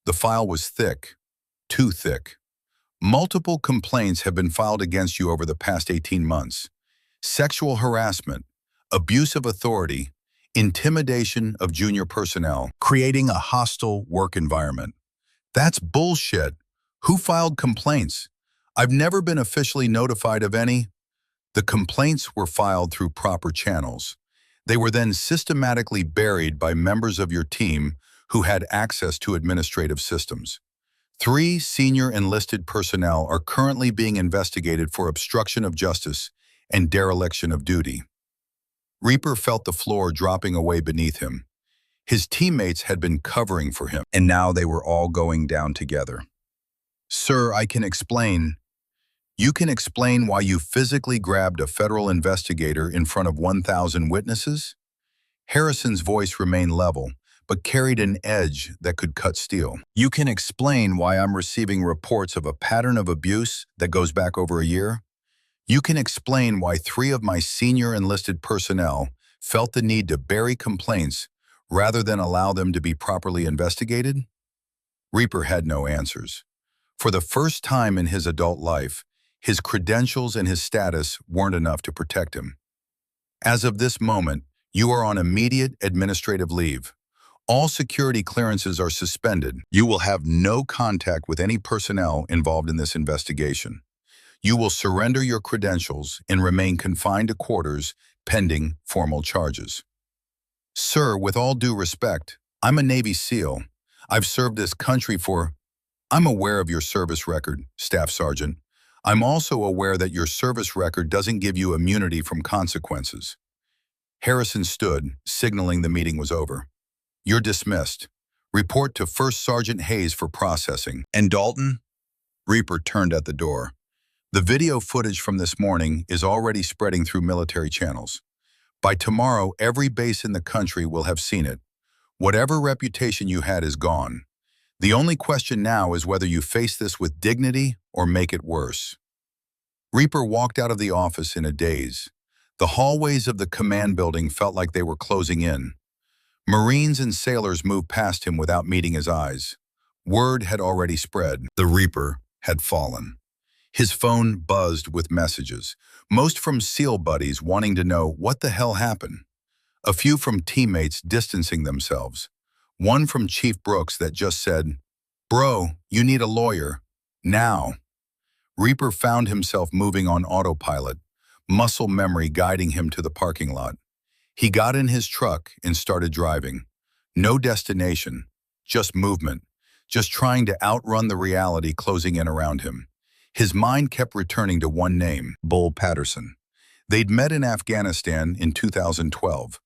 The file was thick, too thick. Multiple complaints have been filed against you over the past 18 months. Sexual harassment, abuse of authority, intimidation of junior personnel, creating a hostile work environment. That's bullshit. Who filed complaints? I've never been officially notified of any. The complaints were filed through proper channels. They were then systematically buried by members of your team who had access to administrative systems. 3 senior enlisted personnel are currently being investigated for obstruction of justice and dereliction of duty. Reaper felt the floor dropping away beneath him. His teammates had been covering for him, and now they were all going down together. Sir, I can explain. You can explain why you physically grabbed a federal investigator in front of 1,000 witnesses? Harrison's voice remained level, but carried an edge that could cut steel. You can explain why I'm receiving reports of a pattern of abuse that goes back over a year? You can explain why 3 of my senior enlisted personnel felt the need to bury complaints rather than allow them to be properly investigated? Reaper had no answers. For the first time in his adult life, his credentials and his status weren't enough to protect him. As of this moment, you are on immediate administrative leave. All security clearances are suspended. You will have no contact with any personnel involved in this investigation. You will surrender your credentials and remain confined to quarters pending formal charges. Sir, with all due respect, I'm a Navy SEAL. I've served this country for... I'm aware of your service record, Staff Sergeant. I'm also aware that your service record doesn't give you immunity from consequences. Harrison stood, signaling the meeting was over. You're dismissed. Report to First Sergeant Hayes for processing. And Dalton? Reaper turned at the door. The video footage from this morning is already spreading through military channels. By tomorrow, every base in the country will have seen it. Whatever reputation you had is gone. The only question now is whether you face this with dignity or make it worse. Reaper walked out of the office in a daze. The hallways of the command building felt like they were closing in. Marines and sailors moved past him without meeting his eyes. Word had already spread. The Reaper had fallen. His phone buzzed with messages, most from SEAL buddies wanting to know what the hell happened. A few from teammates distancing themselves. One from Chief Brooks that just said, "Bro, you need a lawyer. Now." Reaper found himself moving on autopilot, muscle memory guiding him to the parking lot. He got in his truck and started driving. No destination, just movement, just trying to outrun the reality closing in around him. His mind kept returning to one name, Bull Patterson. They'd met in Afghanistan in 2012.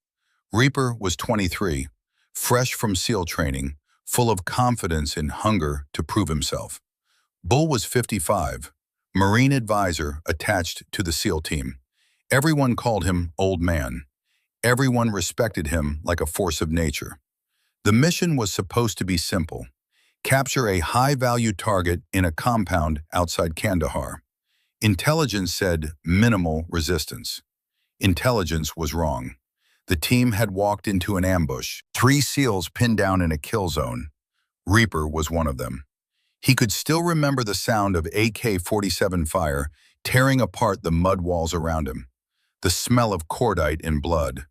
Reaper was 23, fresh from SEAL training, full of confidence and hunger to prove himself. Bull was 55, Marine advisor attached to the SEAL team. Everyone called him Old Man. Everyone respected him like a force of nature. The mission was supposed to be simple: capture a high-value target in a compound outside Kandahar. Intelligence said minimal resistance. Intelligence was wrong. The team had walked into an ambush, 3 SEALs pinned down in a kill zone. Reaper was one of them. He could still remember the sound of AK-47 fire tearing apart the mud walls around him, the smell of cordite and blood,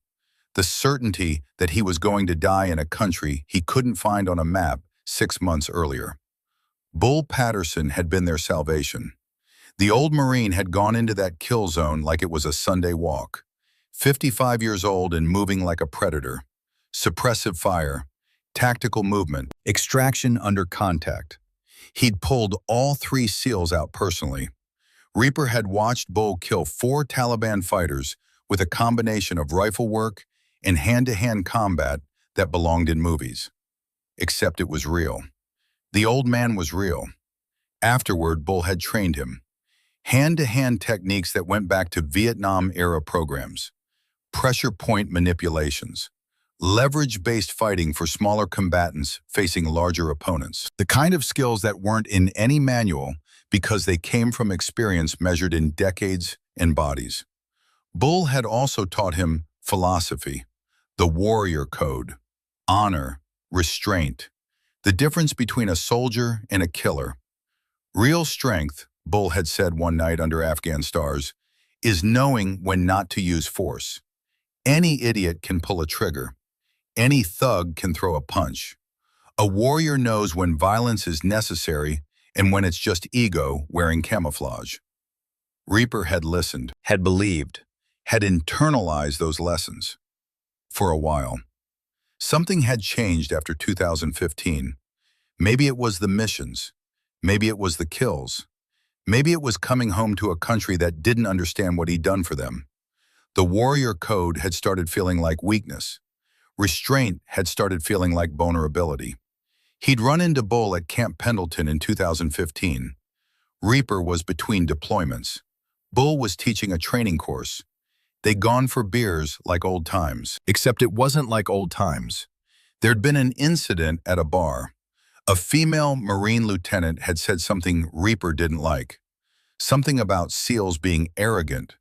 the certainty that he was going to die in a country he couldn't find on a map 6 months earlier. Bull Patterson had been their salvation. The old Marine had gone into that kill zone like it was a Sunday walk. 55 years old and moving like a predator. Suppressive fire, tactical movement, extraction under contact. He'd pulled all 3 SEALs out personally. Reaper had watched Bull kill 4 Taliban fighters with a combination of rifle work and hand-to-hand combat that belonged in movies. Except it was real. The old man was real. Afterward, Bull had trained him. Hand-to-hand techniques that went back to Vietnam-era programs. Pressure point manipulations. Leverage-based fighting for smaller combatants facing larger opponents. The kind of skills that weren't in any manual because they came from experience measured in decades and bodies. Bull had also taught him philosophy, the warrior code, honor, restraint, the difference between a soldier and a killer. Real strength, Bull had said one night under Afghan stars, is knowing when not to use force. Any idiot can pull a trigger. Any thug can throw a punch. A warrior knows when violence is necessary and when it's just ego wearing camouflage. Reaper had listened, had believed, had internalized those lessons. For a while. Something had changed after 2015. Maybe it was the missions. Maybe it was the kills. Maybe it was coming home to a country that didn't understand what he'd done for them. The warrior code had started feeling like weakness. Restraint had started feeling like vulnerability. He'd run into Bull at Camp Pendleton in 2015. Reaper was between deployments. Bull was teaching a training course. They'd gone for beers like old times. Except it wasn't like old times. There'd been an incident at a bar. A female Marine lieutenant had said something Reaper didn't like. Something about SEALs being arrogant.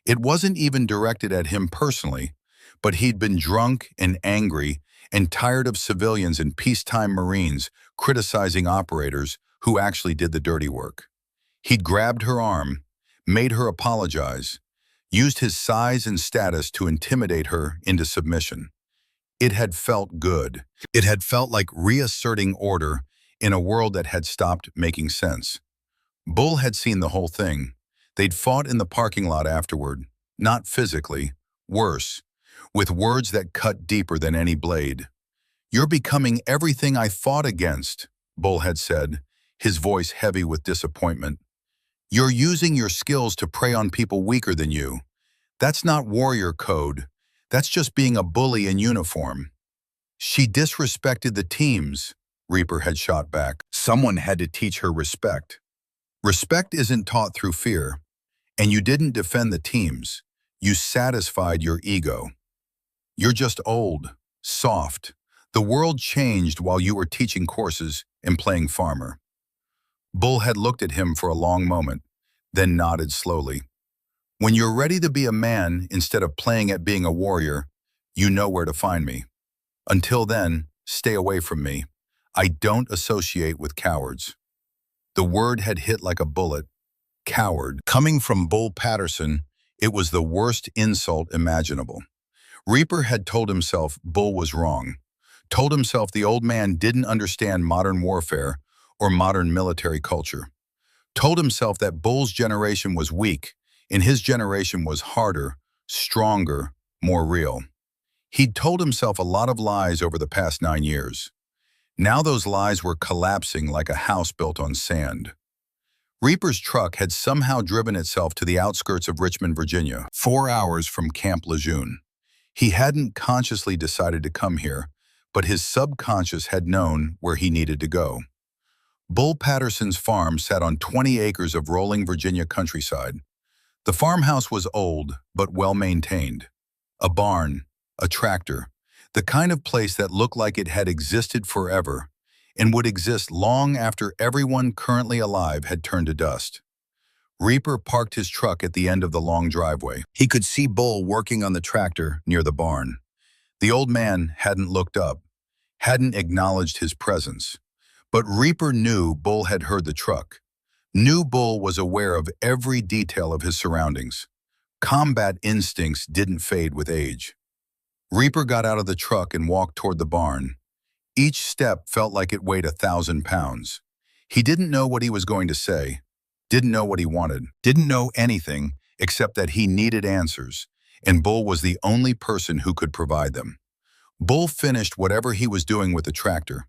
It wasn't even directed at him personally, but he'd been drunk and angry and tired of civilians and peacetime Marines criticizing operators who actually did the dirty work. He'd grabbed her arm, made her apologize, used his size and status to intimidate her into submission. It had felt good. It had felt like reasserting order in a world that had stopped making sense. Bull had seen the whole thing. They'd fought in the parking lot afterward, not physically, worse, with words that cut deeper than any blade. "You're becoming everything I fought against," Bull had said, his voice heavy with disappointment. "You're using your skills to prey on people weaker than you. That's not warrior code. That's just being a bully in uniform." "She disrespected the teams," Reaper had shot back. Someone had to teach her respect. Respect isn't taught through fear. And you didn't defend the teams. You satisfied your ego. "You're just old, soft. The world changed while you were teaching courses and playing farmer. Bull had looked at him for a long moment, then nodded slowly. When you're ready to be a man instead of playing at being a warrior, you know where to find me. Until then, stay away from me. I don't associate with cowards. The word had hit like a bullet. Coward. Coming from Bull Patterson, it was the worst insult imaginable. Reaper had told himself Bull was wrong, told himself the old man didn't understand modern warfare or modern military culture, told himself that Bull's generation was weak and his generation was harder, stronger, more real. He'd told himself a lot of lies over the past 9 years. Now those lies were collapsing like a house built on sand. Reaper's truck had somehow driven itself to the outskirts of Richmond, Virginia, 4 hours from Camp Lejeune. He hadn't consciously decided to come here, but his subconscious had known where he needed to go. Bull Patterson's farm sat on 20 acres of rolling Virginia countryside. The farmhouse was old, but well-maintained. A barn, a tractor, the kind of place that looked like it had existed forever and would exist long after everyone currently alive had turned to dust. Reaper parked his truck at the end of the long driveway. He could see Bull working on the tractor near the barn. The old man hadn't looked up, hadn't acknowledged his presence. But Reaper knew Bull had heard the truck. Knew Bull was aware of every detail of his surroundings. Combat instincts didn't fade with age. Reaper got out of the truck and walked toward the barn. Each step felt like it weighed 1,000 pounds. He didn't know what he was going to say, didn't know what he wanted, didn't know anything except that he needed answers, and Bull was the only person who could provide them. Bull finished whatever he was doing with the tractor,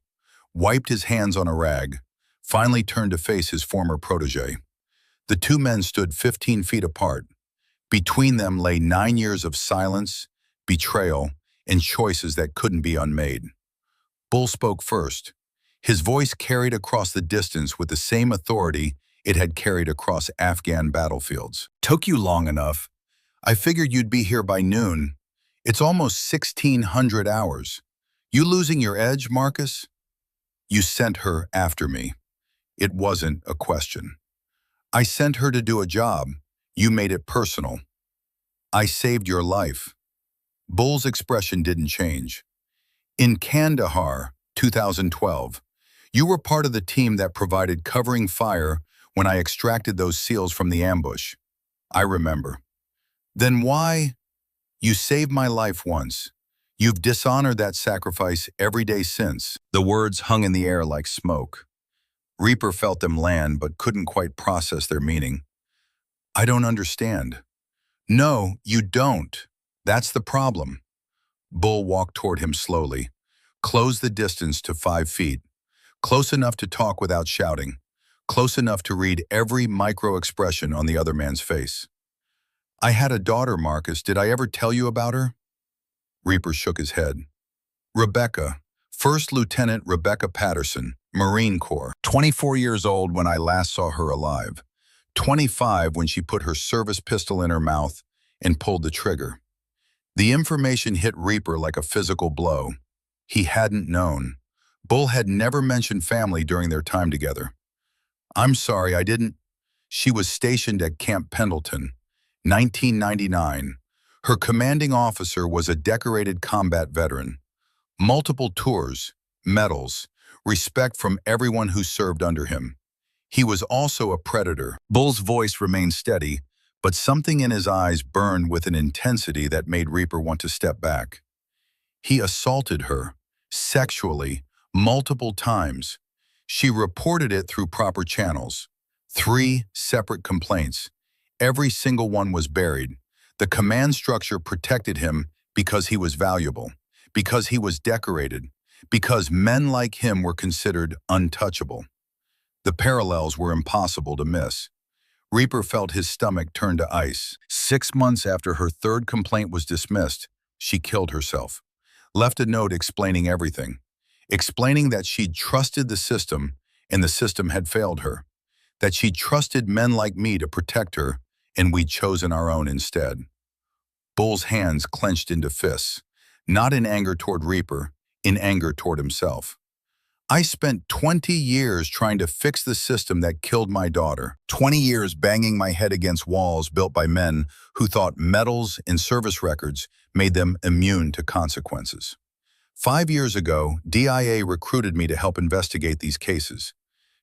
wiped his hands on a rag, finally turned to face his former protege. The two men stood 15 feet apart. Between them lay 9 years of silence, betrayal, and choices that couldn't be unmade. Bull spoke first. His voice carried across the distance with the same authority it had carried across Afghan battlefields. "Took you long enough. I figured you'd be here by noon. It's almost 1,600 hours. You losing your edge, Marcus? You sent her after me. It wasn't a question. I sent her to do a job. You made it personal. I saved your life." Bull's expression didn't change. "In Kandahar, 2012, you were part of the team that provided covering fire when I extracted those SEALs from the ambush. I remember. Then why? You saved my life once. You've dishonored that sacrifice every day since." The words hung in the air like smoke. Reaper felt them land but couldn't quite process their meaning. "I don't understand." "No, you don't. That's the problem." Bull walked toward him slowly, closed the distance to 5 feet, close enough to talk without shouting, close enough to read every micro-expression on the other man's face. "I had a daughter, Marcus. Did I ever tell you about her?" Reaper shook his head. "Rebecca, First Lieutenant Rebecca Patterson, Marine Corps. 24 years old when I last saw her alive. 25 when she put her service pistol in her mouth and pulled the trigger." The information hit Reaper like a physical blow. He hadn't known. Bull had never mentioned family during their time together. "I'm sorry, I didn't." She was stationed at Camp Pendleton, 1999. Her commanding officer was a decorated combat veteran. Multiple tours, medals, respect from everyone who served under him. He was also a predator. Bull's voice remained steady, but something in his eyes burned with an intensity that made Reaper want to step back. He assaulted her, sexually, multiple times. She reported it through proper channels. 3 separate complaints. Every single one was buried. The command structure protected him because he was valuable, because he was decorated, because men like him were considered untouchable. The parallels were impossible to miss. Reaper felt his stomach turn to ice. 6 months after her 3rd complaint was dismissed, she killed herself. Left a note explaining everything. Explaining that she'd trusted the system and the system had failed her. That she'd trusted men like me to protect her and we'd chosen our own instead. Bull's hands clenched into fists, not in anger toward Reaper, in anger toward himself. I spent 20 years trying to fix the system that killed my daughter. 20 years banging my head against walls built by men who thought medals and service records made them immune to consequences. 5 years ago, DIA recruited me to help investigate these cases,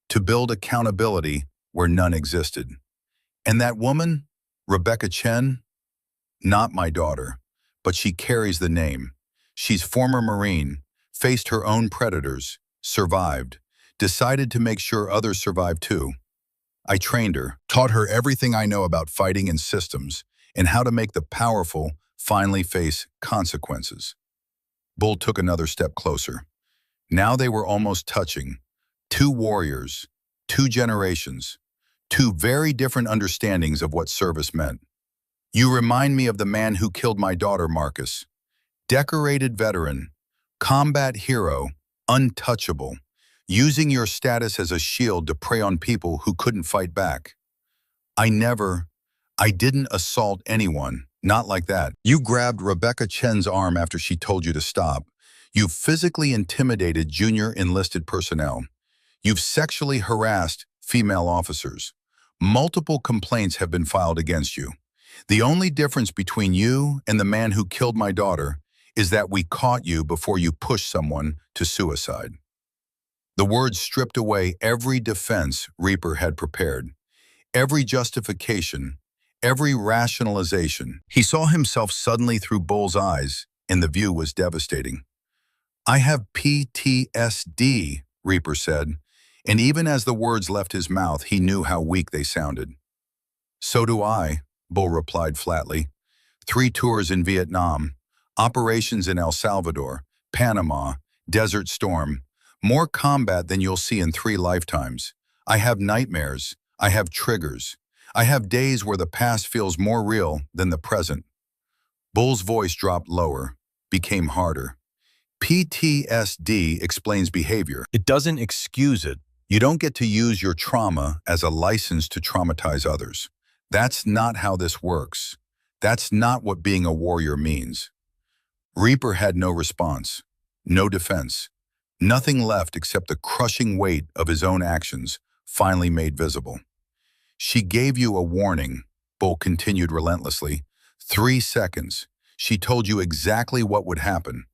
to build accountability where none existed. And that woman, Rebecca Chen, not my daughter, but she carries the name. She's former Marine, faced her own predators, survived, decided to make sure others survive too. I trained her, taught her everything I know about fighting and systems, and how to make the powerful finally face consequences. Bull took another step closer. Now they were almost touching. Two warriors, two generations, two very different understandings of what service meant. You remind me of the man who killed my daughter, Marcus. Decorated veteran, combat hero, untouchable, using your status as a shield to prey on people who couldn't fight back. I didn't assault anyone, not like that. You grabbed Rebecca Chen's arm after she told you to stop. You physically intimidated junior enlisted personnel. You've sexually harassed female officers. Multiple complaints have been filed against you. The only difference between you and the man who killed my daughter is that we caught you before you pushed someone to suicide. The words stripped away every defense Reaper had prepared, every justification, every rationalization. He saw himself suddenly through Bull's eyes, and the view was devastating. I have PTSD, Reaper said, and even as the words left his mouth, he knew how weak they sounded. So do I, Bull replied flatly. 3 tours in Vietnam, operations in El Salvador, Panama, Desert Storm, more combat than you'll see in 3 lifetimes. I have nightmares. I have triggers. I have days where the past feels more real than the present. Bull's voice dropped lower, became harder. PTSD explains behavior. It doesn't excuse it. You don't get to use your trauma as a license to traumatize others. That's not how this works. That's not what being a warrior means. Reaper had no response, no defense, nothing left except the crushing weight of his own actions, finally made visible. She gave you a warning, Bull continued relentlessly. 3 seconds. She told you exactly what would happen.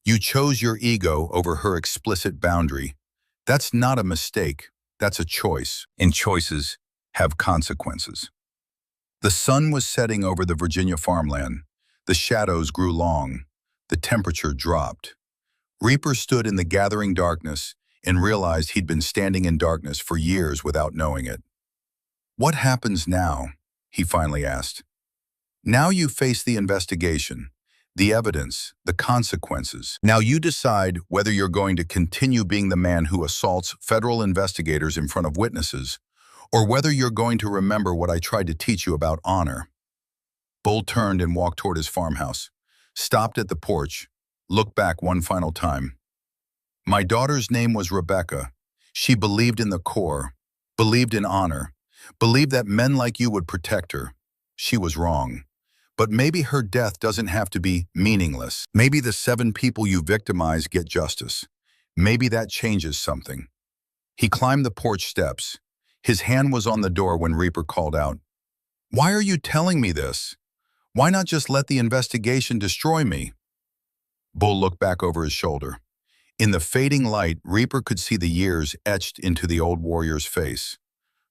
You chose your ego over her explicit boundary. That's not a mistake, that's a choice, and choices have consequences. The sun was setting over the Virginia farmland. The shadows grew long. The temperature dropped. Reaper stood in the gathering darkness and realized he'd been standing in darkness for years without knowing it. What happens now? He finally asked. Now you face the investigation, the evidence, the consequences. Now you decide whether you're going to continue being the man who assaults federal investigators in front of witnesses, or whether you're going to remember what I tried to teach you about honor. Bull turned and walked toward his farmhouse, stopped at the porch, looked back one final time. My daughter's name was Rebecca. She believed in the Corps, believed in honor, believed that men like you would protect her. She was wrong. But maybe her death doesn't have to be meaningless. Maybe the 7 people you victimized get justice. Maybe that changes something. He climbed the porch steps. His hand was on the door when Reaper called out, "Why are you telling me this? Why not just let the investigation destroy me?" Bull looked back over his shoulder. In the fading light, Reaper could see the years etched into the old warrior's face.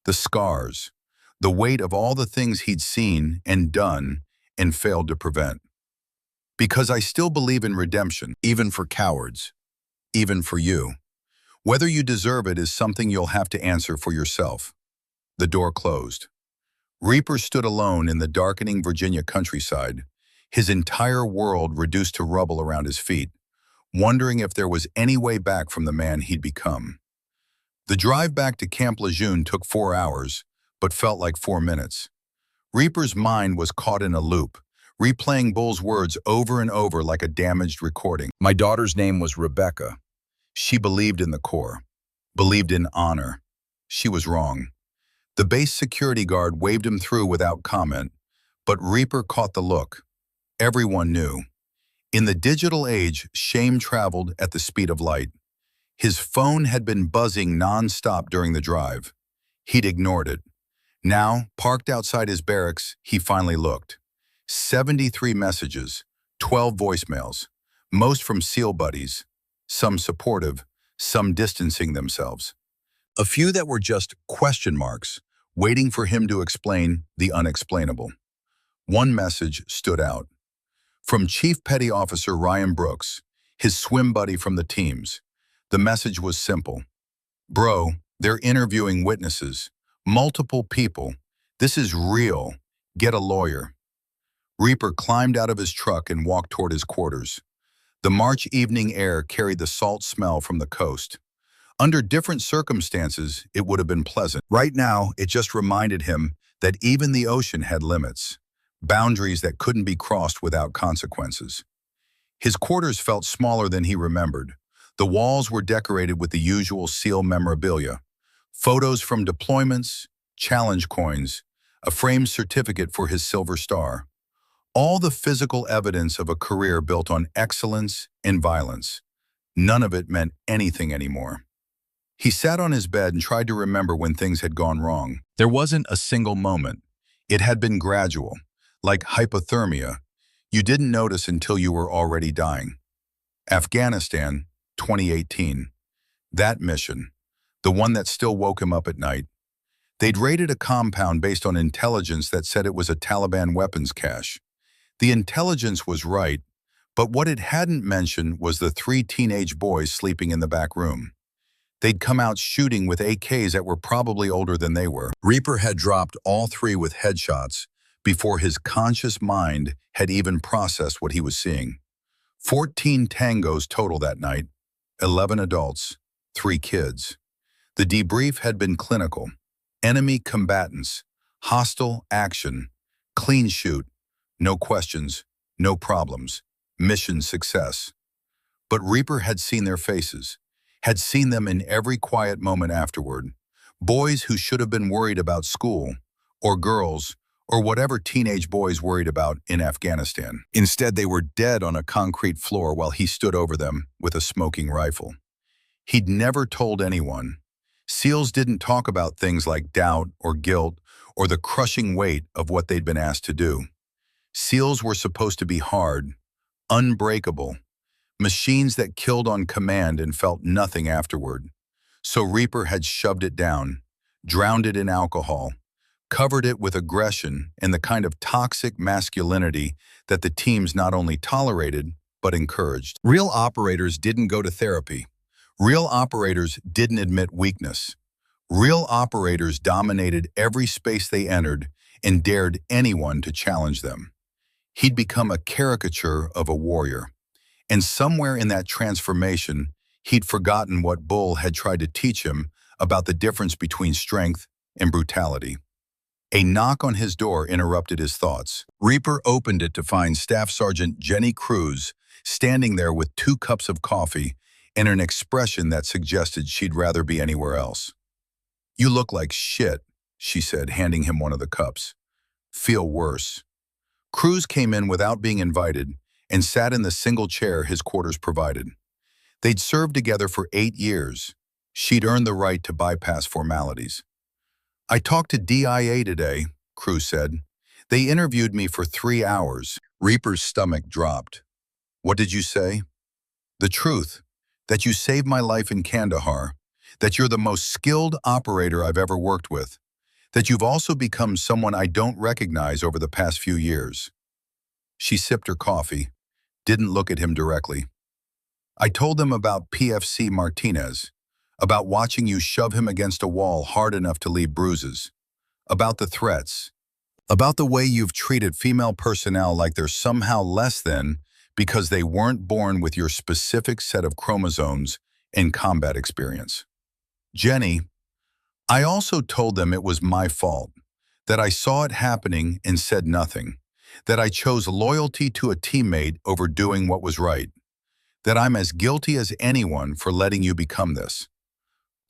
The scars, the weight of all the things he'd seen and done and failed to prevent. Because I still believe in redemption, even for cowards, even for you. Whether you deserve it is something you'll have to answer for yourself. The door closed. Reaper stood alone in the darkening Virginia countryside, his entire world reduced to rubble around his feet, wondering if there was any way back from the man he'd become. The drive back to Camp Lejeune took 4 hours, but felt like 4 minutes. Reaper's mind was caught in a loop, replaying Bull's words over and over like a damaged recording. My daughter's name was Rebecca. She believed in the Corps, believed in honor. She was wrong. The base security guard waved him through without comment, but Reaper caught the look. Everyone knew. In the digital age, shame traveled at the speed of light. His phone had been buzzing non-stop during the drive. He'd ignored it. Now, parked outside his barracks, he finally looked. 73 messages, 12 voicemails, most from SEAL buddies, some supportive, some distancing themselves. A few that were just question marks, waiting for him to explain the unexplainable. One message stood out. From Chief Petty Officer Ryan Brooks, his swim buddy from the teams. The message was simple. Bro, they're interviewing witnesses. Multiple people. This is real. Get a lawyer. Reaper climbed out of his truck and walked toward his quarters. The March evening air carried the salt smell from the coast. Under different circumstances, it would have been pleasant. Right now, it just reminded him that even the ocean had limits, boundaries that couldn't be crossed without consequences. His quarters felt smaller than he remembered. The walls were decorated with the usual SEAL memorabilia, photos from deployments, challenge coins, a framed certificate for his Silver Star. All the physical evidence of a career built on excellence and violence. None of it meant anything anymore. He sat on his bed and tried to remember when things had gone wrong. There wasn't a single moment. It had been gradual, like hypothermia. You didn't notice until you were already dying. Afghanistan, 2018. That mission, the one that still woke him up at night. They'd raided a compound based on intelligence that said it was a Taliban weapons cache. The intelligence was right, but what it hadn't mentioned was the 3 teenage boys sleeping in the back room. They'd come out shooting with AKs that were probably older than they were. Reaper had dropped all 3 with headshots before his conscious mind had even processed what he was seeing. 14 tangos total that night, 11 adults, 3 kids. The debrief had been clinical. Enemy combatants, hostile action, clean shoot, no questions, no problems, mission success. But Reaper had seen their faces, had seen them in every quiet moment afterward. Boys who should have been worried about school, or girls, or whatever teenage boys worried about in Afghanistan. Instead, they were dead on a concrete floor while he stood over them with a smoking rifle. He'd never told anyone. SEALs didn't talk about things like doubt or guilt or the crushing weight of what they'd been asked to do. SEALs were supposed to be hard, unbreakable, machines that killed on command and felt nothing afterward. So Reaper had shoved it down, drowned it in alcohol, covered it with aggression and the kind of toxic masculinity that the teams not only tolerated, but encouraged. Real operators didn't go to therapy. Real operators didn't admit weakness. Real operators dominated every space they entered and dared anyone to challenge them. He'd become a caricature of a warrior. And somewhere in that transformation, he'd forgotten what Bull had tried to teach him about the difference between strength and brutality. A knock on his door interrupted his thoughts. Reaper opened it to find Staff Sergeant Jenny Cruz standing there with 2 cups of coffee and an expression that suggested she'd rather be anywhere else. "You look like shit," she said, handing him one of the cups. "Feel worse." Cruz came in without being invited and sat in the single chair his quarters provided. They'd served together for 8 years. She'd earned the right to bypass formalities. "I talked to DIA today," Cruz said. "They interviewed me for 3 hours." Reaper's stomach dropped. "What did you say?" "The truth, that you saved my life in Kandahar, that you're the most skilled operator I've ever worked with, that you've also become someone I don't recognize over the past few years." She sipped her coffee, didn't look at him directly. "I told them about PFC Martinez, about watching you shove him against a wall hard enough to leave bruises, about the threats, about the way you've treated female personnel like they're somehow less than because they weren't born with your specific set of chromosomes and combat experience. Jenny, I also told them it was my fault, that I saw it happening and said nothing, that I chose loyalty to a teammate over doing what was right, that I'm as guilty as anyone for letting you become this."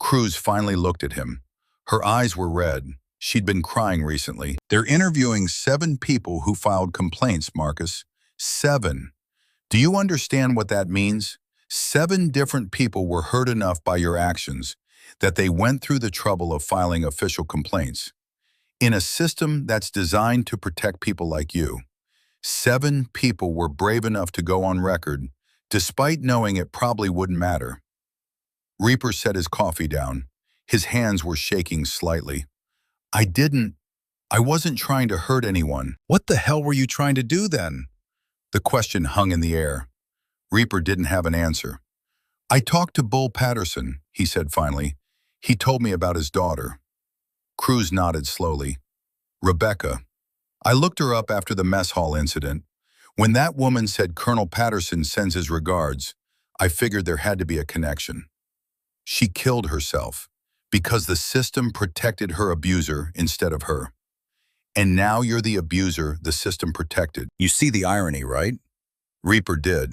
Cruz finally looked at him. Her eyes were red. She'd been crying recently. "They're interviewing 7 people who filed complaints, Marcus. 7. Do you understand what that means? 7 different people were hurt enough by your actions that they went through the trouble of filing official complaints. In a system that's designed to protect people like you, 7 people were brave enough to go on record, despite knowing it probably wouldn't matter. Reaper set his coffee down. His hands were shaking slightly. I wasn't trying to hurt anyone. What the hell were you trying to do then? The question hung in the air. Reaper didn't have an answer. I talked to Bull Patterson, he said finally. He told me about his daughter. Cruz nodded slowly. Rebecca. I looked her up after the mess hall incident. When that woman said Colonel Patterson sends his regards, I figured there had to be a connection. She killed herself because the system protected her abuser instead of her. And now you're the abuser the system protected. You see the irony, right? Reaper did.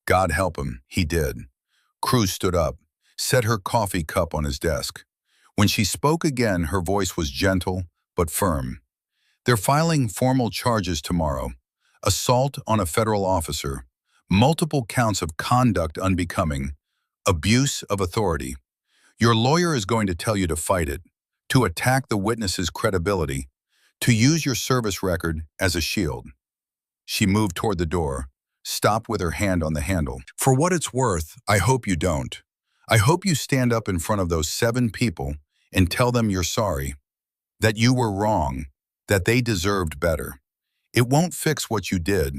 God help him, he did. Cruz stood up, set her coffee cup on his desk. When she spoke again, her voice was gentle but firm. They're filing formal charges tomorrow. Assault on a federal officer, multiple counts of conduct unbecoming, abuse of authority. Your lawyer is going to tell you to fight it, to attack the witness's credibility, to use your service record as a shield. She moved toward the door, stopped with her hand on the handle. For what it's worth, I hope you don't. I hope you stand up in front of those 7 people and tell them you're sorry, that you were wrong, that they deserved better. It won't fix what you did,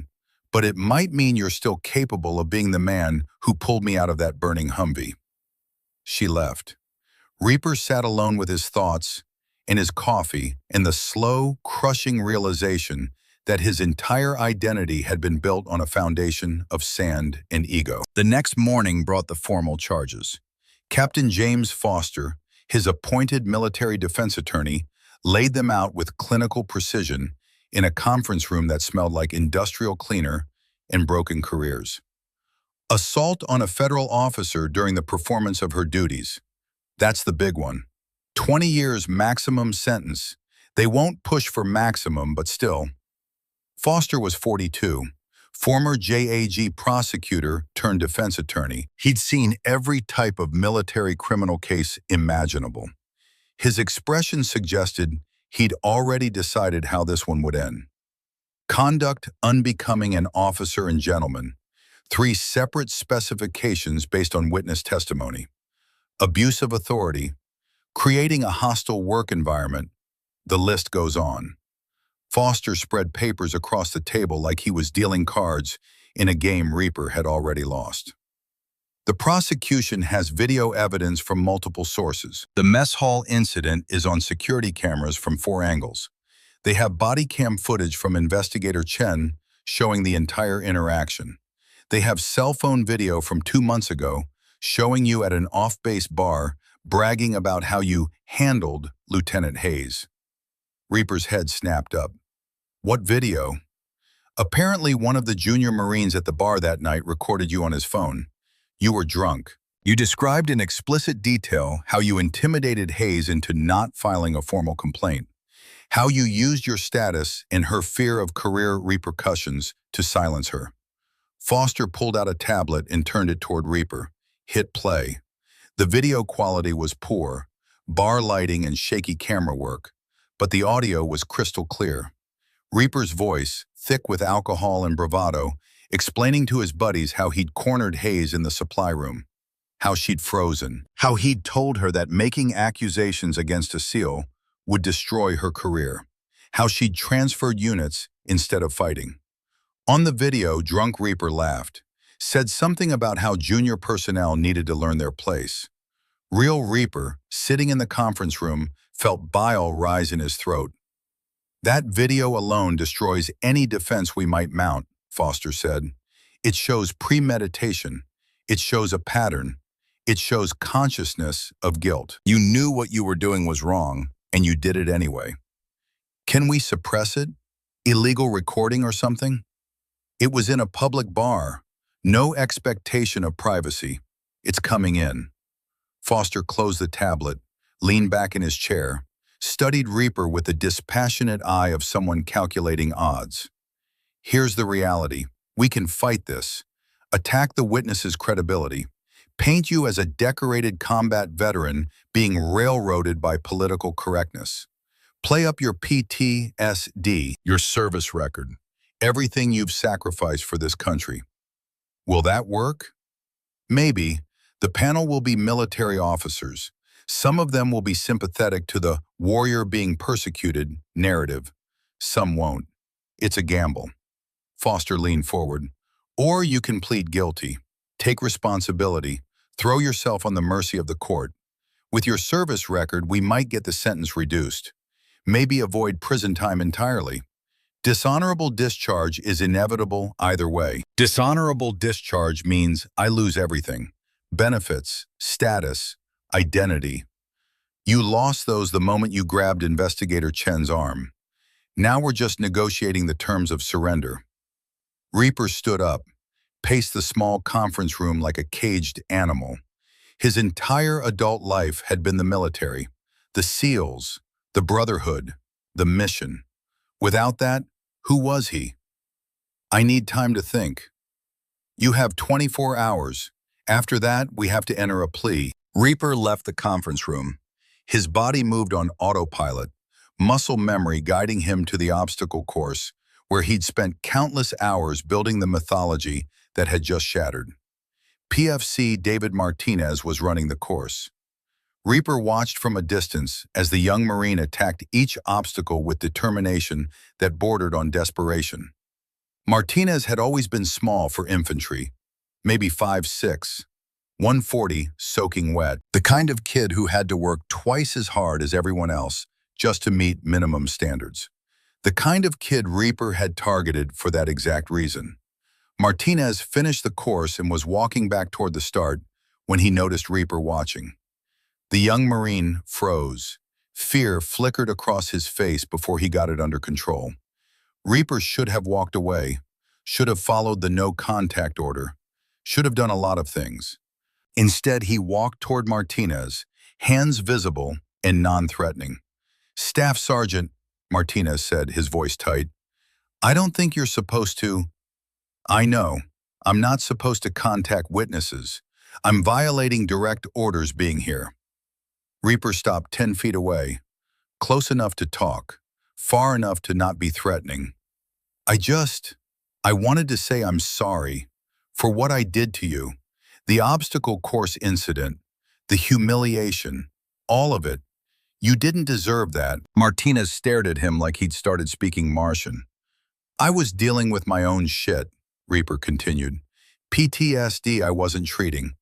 but it might mean you're still capable of being the man who pulled me out of that burning Humvee. She left. Reaper sat alone with his thoughts and his coffee and the slow, crushing realization that his entire identity had been built on a foundation of sand and ego. The next morning brought the formal charges. Captain James Foster, his appointed military defense attorney, laid them out with clinical precision in a conference room that smelled like industrial cleaner and broken careers. Assault on a federal officer during the performance of her duties. That's the big one. 20 years maximum sentence. They won't push for maximum, but still. Foster was 42, former JAG prosecutor turned defense attorney. He'd seen every type of military criminal case imaginable. His expression suggested he'd already decided how this one would end. Conduct unbecoming an officer and gentleman. 3 separate specifications based on witness testimony. Abuse of authority. Creating a hostile work environment. The list goes on. Foster spread papers across the table like he was dealing cards in a game Reaper had already lost. The prosecution has video evidence from multiple sources. The mess hall incident is on security cameras from 4 angles. They have body cam footage from investigator Chen showing the entire interaction. They have cell phone video from 2 months ago showing you at an off-base bar bragging about how you handled Lieutenant Hayes. Reaper's head snapped up. What video? Apparently one of the junior Marines at the bar that night recorded you on his phone. You were drunk. You described in explicit detail how you intimidated Hayes into not filing a formal complaint, how you used your status and her fear of career repercussions to silence her. Foster pulled out a tablet and turned it toward Reaper. Hit play. The video quality was poor, bar lighting and shaky camera work, but the audio was crystal clear. Reaper's voice, thick with alcohol and bravado, explaining to his buddies how he'd cornered Hayes in the supply room, how she'd frozen, how he'd told her that making accusations against a SEAL would destroy her career, how she'd transferred units instead of fighting. On the video, drunk Reaper laughed, said something about how junior personnel needed to learn their place. Real Reaper, sitting in the conference room, felt bile rise in his throat. That video alone destroys any defense we might mount, Foster said. It shows premeditation. It shows a pattern. It shows consciousness of guilt. You knew what you were doing was wrong, and you did it anyway. Can we suppress it? Illegal recording or something? It was in a public bar. No expectation of privacy. It's coming in. Foster closed the tablet, leaned back in his chair, studied Reaper with the dispassionate eye of someone calculating odds. Here's the reality. We can fight this, Attack the witness's credibility. Paint you as a decorated combat veteran being railroaded by political correctness. Play up your PTSD, your service record, everything you've sacrificed for this country. Will that work? Maybe. The panel will be military officers. Some of them will be sympathetic to the warrior being persecuted narrative. Some won't. It's a gamble. Foster leaned forward. Or you can plead guilty. Take responsibility. Throw yourself on the mercy of the court. With your service record, we might get the sentence reduced. Maybe avoid prison time entirely. Dishonorable discharge is inevitable either way. Dishonorable discharge means I lose everything. Benefits, status, identity. You lost those the moment you grabbed Investigator Chen's arm. Now we're just negotiating the terms of surrender. Reaper stood up, paced the small conference room like a caged animal. His entire adult life had been the military, the SEALs, the Brotherhood, the mission. Without that, who was he? I need time to think. You have 24 hours. After that, we have to enter a plea. Reaper left the conference room. His body moved on autopilot, muscle memory guiding him to the obstacle course, where he'd spent countless hours building the mythology that had just shattered. PFC David Martinez was running the course. Reaper watched from a distance as the young Marine attacked each obstacle with determination that bordered on desperation. Martinez had always been small for infantry, maybe 5'6", 140, soaking wet, the kind of kid who had to work twice as hard as everyone else just to meet minimum standards. The kind of kid Reaper had targeted for that exact reason. Martinez finished the course and was walking back toward the start when he noticed Reaper watching. The young Marine froze. Fear flickered across his face before he got it under control. Reaper should have walked away, should have followed the no-contact order, should have done a lot of things. Instead, he walked toward Martinez, hands visible and non-threatening. "Staff Sergeant," Martinez said, his voice tight, "I don't think you're supposed to." "I know. I'm not supposed to contact witnesses. I'm violating direct orders being here." Reaper stopped 10 feet away, close enough to talk, far enough to not be threatening. I wanted to say I'm sorry for what I did to you. The obstacle course incident, the humiliation, all of it. You didn't deserve that." Martinez stared at him like he'd started speaking Martian. "I was dealing with my own shit," Reaper continued. "PTSD I wasn't treating.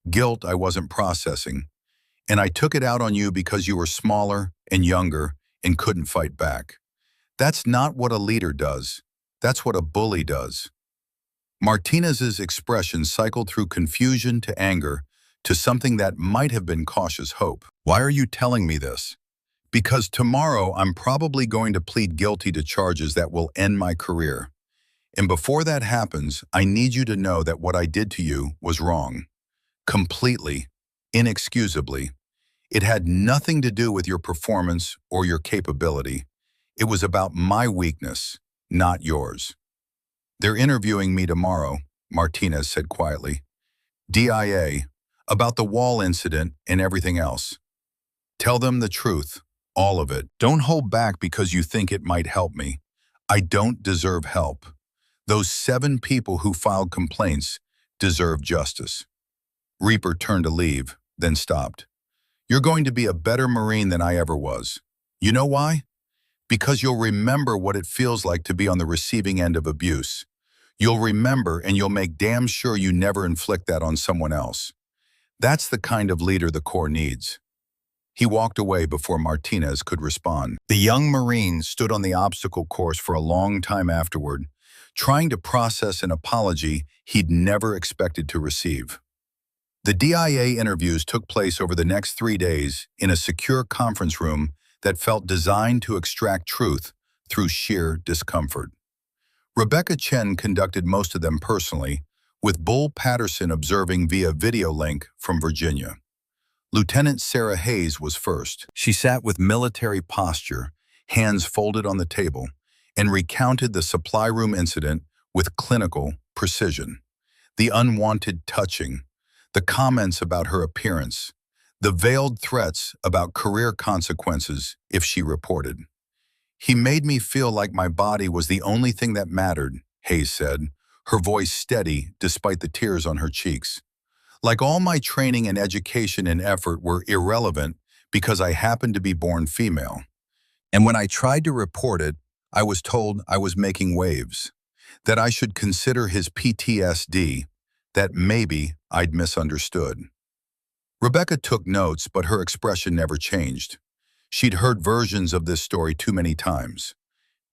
Guilt I wasn't processing. And I took it out on you because you were smaller and younger and couldn't fight back. That's not what a leader does. That's what a bully does." Martinez's expression cycled through confusion to anger to something that might have been cautious hope. "Why are you telling me this?" "Because tomorrow I'm probably going to plead guilty to charges that will end my career. And before that happens, I need you to know that what I did to you was wrong. Completely, inexcusably. It had nothing to do with your performance or your capability. It was about my weakness, not yours." "They're interviewing me tomorrow," Martinez said quietly. "DIA, about the wall incident and everything else. Tell them the truth, all of it. Don't hold back because you think it might help me. I don't deserve help. Those 7 people who filed complaints deserve justice." Reaper turned to leave, then stopped. "You're going to be a better Marine than I ever was. You know why? Because you'll remember what it feels like to be on the receiving end of abuse. You'll remember and you'll make damn sure you never inflict that on someone else. That's the kind of leader the Corps needs." He walked away before Martinez could respond. The young Marine stood on the obstacle course for a long time afterward, trying to process an apology he'd never expected to receive. The DIA interviews took place over the next 3 days in a secure conference room that felt designed to extract truth through sheer discomfort. Rebecca Chen conducted most of them personally, with Bull Patterson observing via video link from Virginia. Lieutenant Sarah Hayes was first. She sat with military posture, hands folded on the table, and recounted the supply room incident with clinical precision. The unwanted touching, the comments about her appearance, the veiled threats about career consequences if she reported. He made me feel like my body was the only thing that mattered, Hayes said, her voice steady despite the tears on her cheeks. Like all my training and education and effort were irrelevant because I happened to be born female. And when I tried to report it, I was told I was making waves, that I should consider his PTSD, that maybe I'd misunderstood. Rebecca took notes, but her expression never changed. She'd heard versions of this story too many times.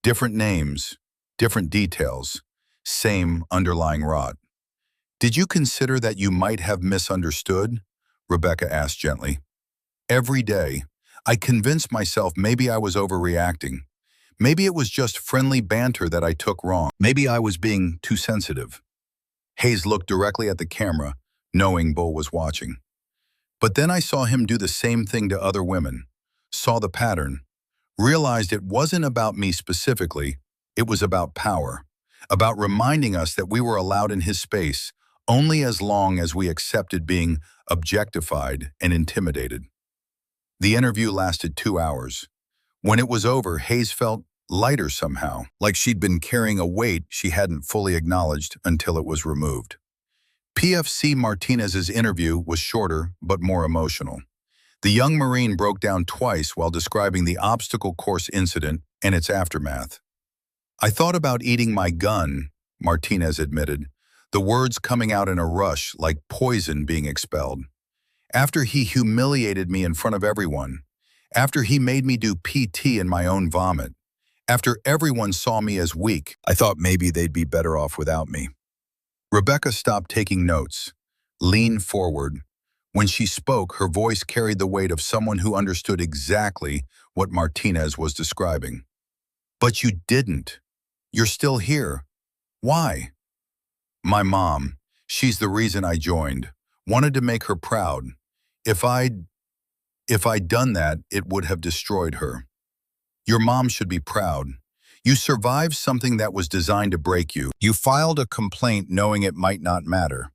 Different names, different details, same underlying rot. Did you consider that you might have misunderstood? Rebecca asked gently. Every day, I convinced myself maybe I was overreacting. Maybe it was just friendly banter that I took wrong. Maybe I was being too sensitive. Hayes looked directly at the camera, knowing Bull was watching. But then I saw him do the same thing to other women, saw the pattern, realized it wasn't about me specifically, it was about power, about reminding us that we were allowed in his space only as long as we accepted being objectified and intimidated. The interview lasted 2 hours. When it was over, Hayes felt lighter somehow, like she'd been carrying a weight she hadn't fully acknowledged until it was removed. PFC Martinez's interview was shorter but more emotional. The young Marine broke down twice while describing the obstacle course incident and its aftermath. I thought about eating my gun, Martinez admitted, the words coming out in a rush like poison being expelled. After he humiliated me in front of everyone, after he made me do PT in my own vomit, after everyone saw me as weak, I thought maybe they'd be better off without me. Rebecca stopped taking notes, leaned forward. When she spoke, her voice carried the weight of someone who understood exactly what Martinez was describing. But you didn't. You're still here. Why? My mom, she's the reason I joined, wanted to make her proud. If I'd done that, it would have destroyed her. Your mom should be proud. You survived something that was designed to break you. You filed a complaint knowing it might not matter.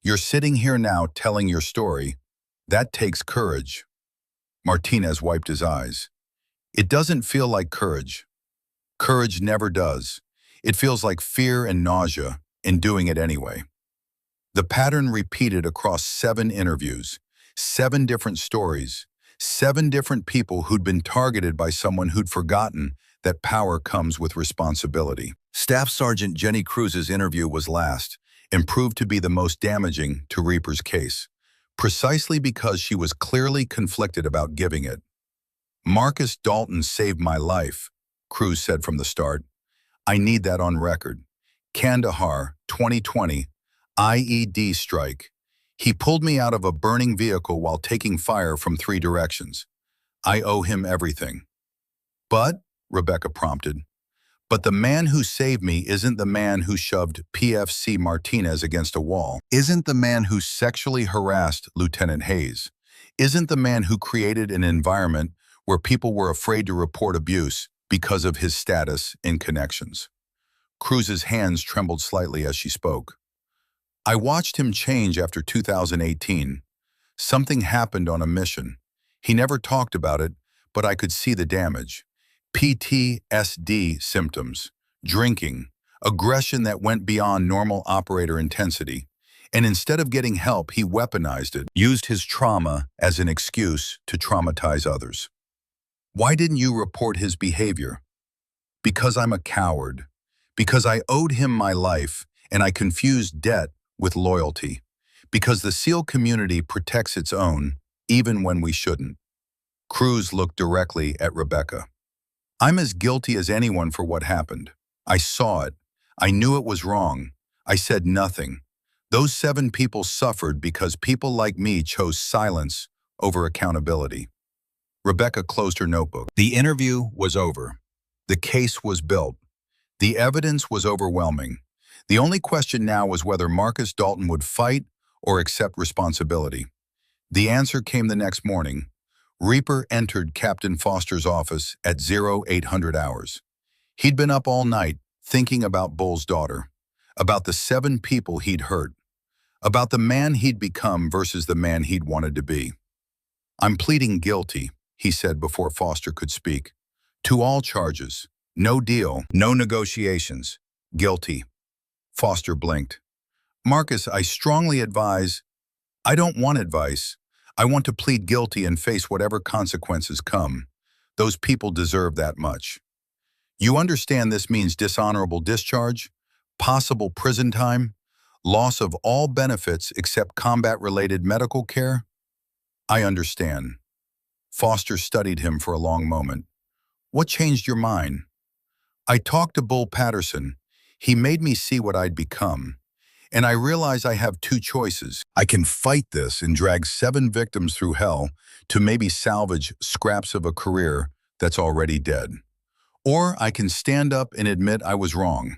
You're sitting here now telling your story. That takes courage. Martinez wiped his eyes. It doesn't feel like courage. Courage never does. It feels like fear and nausea in doing it anyway. The pattern repeated across 7 interviews, 7 different stories, 7 different people who'd been targeted by someone who'd forgotten that power comes with responsibility. Staff Sergeant Jenny Cruz's interview was last and proved to be the most damaging to Reaper's case, precisely because she was clearly conflicted about giving it. Marcus Dalton saved my life, Cruz said from the start. I need that on record. Kandahar, 2020, IED strike. He pulled me out of a burning vehicle while taking fire from 3 directions. I owe him everything. But, Rebecca prompted, but the man who saved me isn't the man who shoved PFC Martinez against a wall, isn't the man who sexually harassed Lieutenant Hayes, isn't the man who created an environment where people were afraid to report abuse because of his status and connections. Cruz's hands trembled slightly as she spoke. I watched him change after 2018. Something happened on a mission. He never talked about it, but I could see the damage. PTSD symptoms, drinking, aggression that went beyond normal operator intensity. And instead of getting help, he weaponized it, used his trauma as an excuse to traumatize others. Why didn't you report his behavior? Because I'm a coward. Because I owed him my life and I confused debt with loyalty. Because the SEAL community protects its own, even when we shouldn't. Cruz looked directly at Rebecca. I'm as guilty as anyone for what happened. I saw it. I knew it was wrong. I said nothing. Those 7 people suffered because people like me chose silence over accountability. Rebecca closed her notebook. The interview was over. The case was built. The evidence was overwhelming. The only question now was whether Marcus Dalton would fight or accept responsibility. The answer came the next morning. Reaper entered Captain Foster's office at 0800 hours. He'd been up all night thinking about Bull's daughter, about the 7 people he'd hurt, about the man he'd become versus the man he'd wanted to be. "I'm pleading guilty," he said before Foster could speak. "To all charges. No deal, no negotiations. Guilty." Foster blinked. "Marcus, I strongly advise—" "I don't want advice. I want to plead guilty and face whatever consequences come. Those people deserve that much. You understand this means dishonorable discharge, possible prison time, loss of all benefits except combat-related medical care?" "I understand." Foster studied him for a long moment. "What changed your mind?" "I talked to Bull Patterson. He made me see what I'd become. And I realize I have two choices. I can fight this and drag 7 victims through hell to maybe salvage scraps of a career that's already dead. Or I can stand up and admit I was wrong,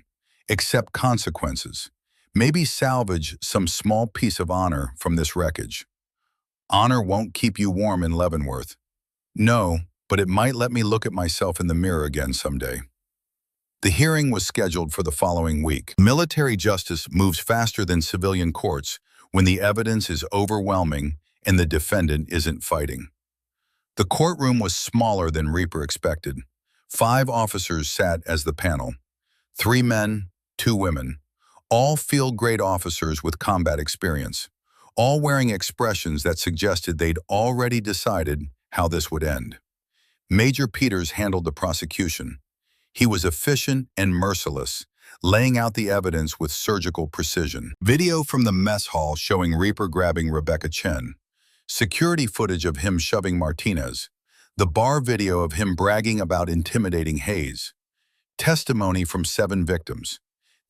accept consequences, maybe salvage some small piece of honor from this wreckage. Honor won't keep you warm in Leavenworth. No, but it might let me look at myself in the mirror again someday." The hearing was scheduled for the following week. Military justice moves faster than civilian courts when the evidence is overwhelming and the defendant isn't fighting. The courtroom was smaller than Reaper expected. 5 officers sat as the panel. 3 men, 2 women. All field-grade officers with combat experience. All wearing expressions that suggested they'd already decided how this would end. Major Peters handled the prosecution. He was efficient and merciless, laying out the evidence with surgical precision. Video from the mess hall showing Reaper grabbing Rebecca Chen. Security footage of him shoving Martinez. The bar video of him bragging about intimidating Hayes. Testimony from 7 victims.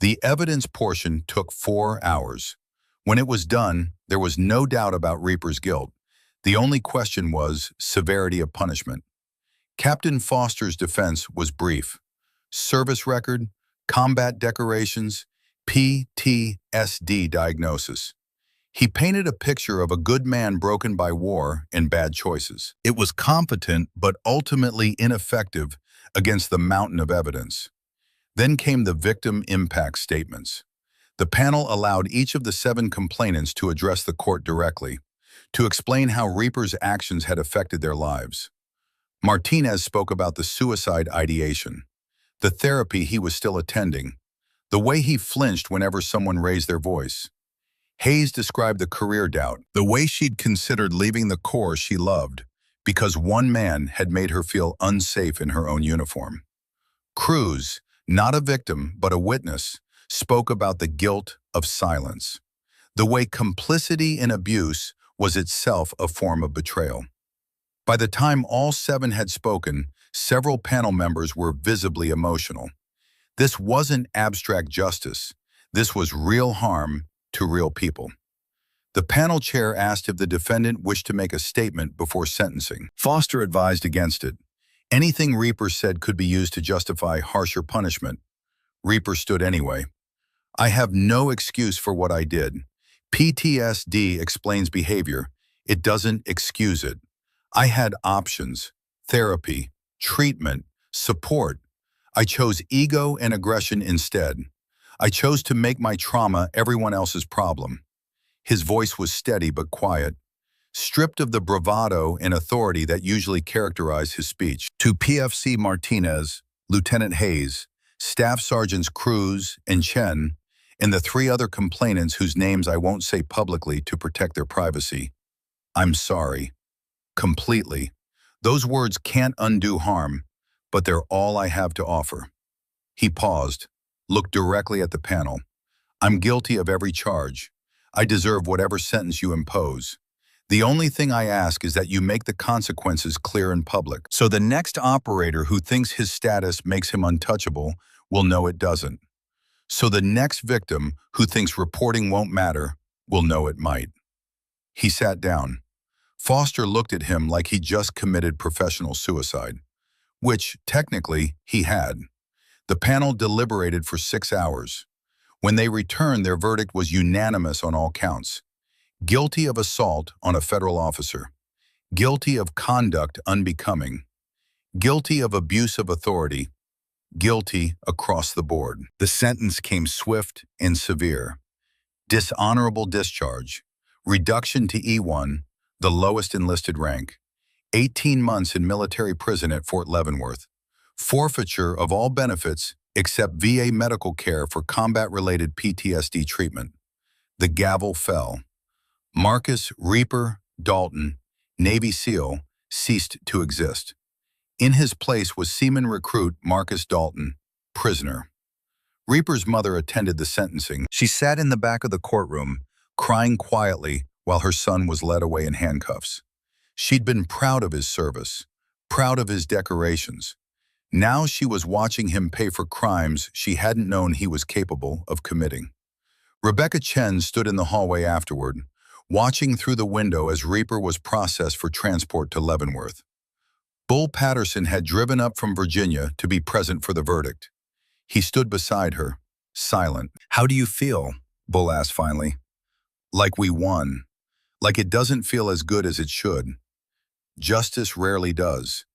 The evidence portion took 4 hours. When it was done, there was no doubt about Reaper's guilt. The only question was severity of punishment. Captain Foster's defense was brief. Service record, combat decorations, PTSD diagnosis. He painted a picture of a good man broken by war and bad choices. It was competent but ultimately ineffective against the mountain of evidence. Then came the victim impact statements. The panel allowed each of the 7 complainants to address the court directly, to explain how Reaper's actions had affected their lives. Martinez spoke about the suicide ideation, the therapy he was still attending, the way he flinched whenever someone raised their voice. Hayes described the career doubt, the way she'd considered leaving the corps she loved because one man had made her feel unsafe in her own uniform. Cruz, not a victim but a witness, spoke about the guilt of silence, the way complicity in abuse was itself a form of betrayal. By the time all 7 had spoken, several panel members were visibly emotional. This wasn't abstract justice. This was real harm to real people. The panel chair asked if the defendant wished to make a statement before sentencing. Foster advised against it. Anything Reaper said could be used to justify harsher punishment. Reaper stood anyway. "I have no excuse for what I did. PTSD explains behavior. It doesn't excuse it. I had options, therapy, treatment, support. I chose ego and aggression instead. I chose to make my trauma everyone else's problem." His voice was steady but quiet, stripped of the bravado and authority that usually characterize his speech. To PFC Martinez, Lieutenant Hayes, Staff Sergeants Cruz and Chen, and the 3 other complainants whose names I won't say publicly to protect their privacy, "I'm sorry. Completely. Those words can't undo harm, but they're all I have to offer." He paused, looked directly at the panel. "I'm guilty of every charge. I deserve whatever sentence you impose. The only thing I ask is that you make the consequences clear in public, so the next operator who thinks his status makes him untouchable will know it doesn't. So the next victim who thinks reporting won't matter will know it might." He sat down. Foster looked at him like he just committed professional suicide, which, technically, he had. The panel deliberated for 6 hours. When they returned, their verdict was unanimous on all counts. Guilty of assault on a federal officer. Guilty of conduct unbecoming. Guilty of abuse of authority. Guilty across the board. The sentence came swift and severe. Dishonorable discharge. Reduction to E1, the lowest enlisted rank. 18 months in military prison at Fort Leavenworth. Forfeiture of all benefits except VA medical care for combat-related PTSD treatment. The gavel fell. Marcus Reaper Dalton, Navy SEAL, ceased to exist. In his place was seaman recruit Marcus Dalton, prisoner. Reaper's mother attended the sentencing. She sat in the back of the courtroom, crying quietly while her son was led away in handcuffs. She'd been proud of his service, proud of his decorations. Now she was watching him pay for crimes she hadn't known he was capable of committing. Rebecca Chen stood in the hallway afterward, watching through the window as Reaper was processed for transport to Leavenworth. Bull Patterson had driven up from Virginia to be present for the verdict. He stood beside her, silent. "How do you feel?" Bull asked finally. "Like we won. Like it doesn't feel as good as it should. Justice rarely does.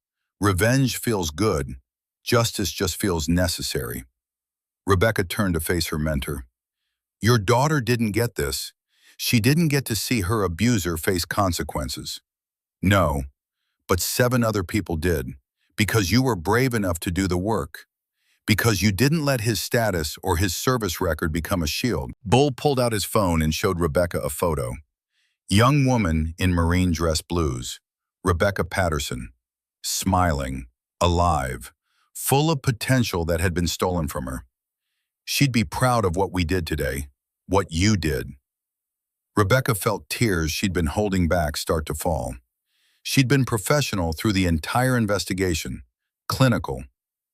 Revenge feels good. Justice just feels necessary." Rebecca turned to face her mentor. "Your daughter didn't get this. She didn't get to see her abuser face consequences." "No, but 7 other people did, because you were brave enough to do the work. Because you didn't let his status or his service record become a shield." Bull pulled out his phone and showed Rebecca a photo. Young woman in marine dress blues, Rebecca Patterson, smiling, alive, full of potential that had been stolen from her. "She'd be proud of what we did today, what you did." Rebecca felt tears she'd been holding back start to fall. She'd been professional through the entire investigation, clinical,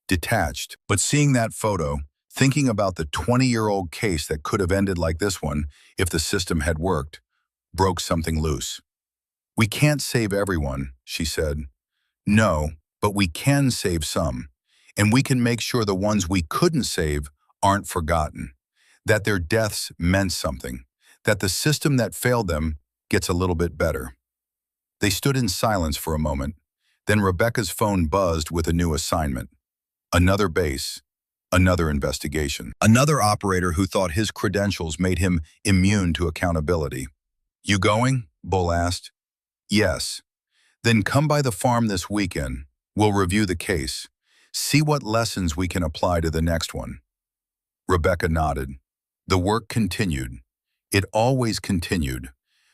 detached. But seeing that photo, thinking about the 20-year-old case that could have ended like this one if the system had worked, broke something loose. "We can't save everyone," she said. "No, but we can save some. And we can make sure the ones we couldn't save aren't forgotten. That their deaths meant something. That the system that failed them gets a little bit better." They stood in silence for a moment. Then Rebecca's phone buzzed with a new assignment. Another base, another investigation. Another operator who thought his credentials made him immune to accountability. "You going?" Bull asked. "Yes." "Then come by the farm this weekend. We'll review the case. See what lessons we can apply to the next one." Rebecca nodded. The work continued. It always continued.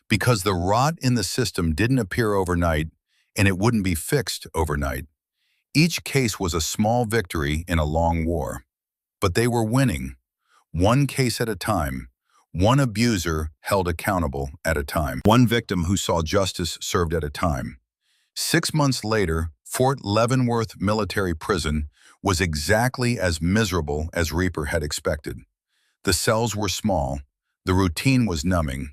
Because the rot in the system didn't appear overnight, and it wouldn't be fixed overnight. Each case was a small victory in a long war. But they were winning, one case at a time, one abuser held accountable at a time, one victim who saw justice served at a time. 6 months later, Fort Leavenworth Military Prison was exactly as miserable as Reaper had expected. The cells were small, the routine was numbing.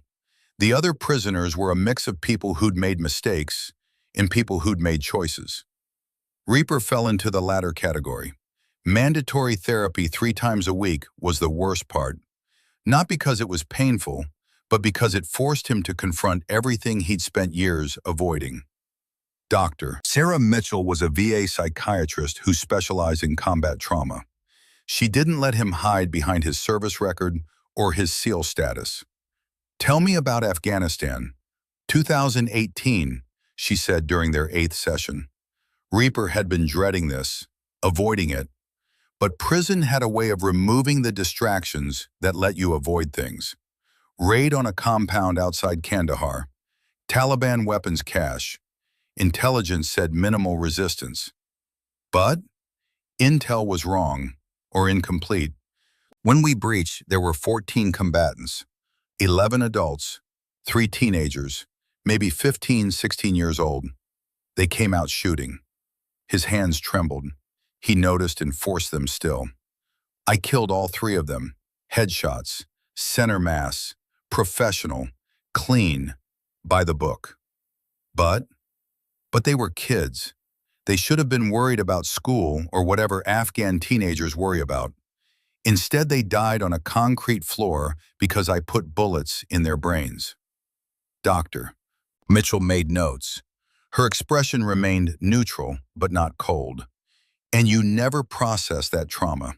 The other prisoners were a mix of people who'd made mistakes and people who'd made choices. Reaper fell into the latter category. Mandatory therapy 3 times a week was the worst part. Not because it was painful, but because it forced him to confront everything he'd spent years avoiding. Dr. Sarah Mitchell was a VA psychiatrist who specialized in combat trauma. She didn't let him hide behind his service record or his SEAL status. "Tell me about Afghanistan." 2018, she said during their 8th session. Reaper had been dreading this, avoiding it. But prison had a way of removing the distractions that let you avoid things. Raid on a compound outside Kandahar. Taliban weapons cache. Intelligence said minimal resistance. But intel was wrong, or incomplete. When we breached, there were 14 combatants, 11 adults, 3 teenagers, maybe 15, 16 years old. They came out shooting. His hands trembled. He noticed and forced them still. "I killed all 3 of them. Headshots, center mass, professional, clean, by the book." But they were kids. They should have been worried about school or whatever Afghan teenagers worry about. Instead, they died on a concrete floor because I put bullets in their brains. Doctor. Mitchell made notes. Her expression remained neutral, but not cold. "And you never process that trauma.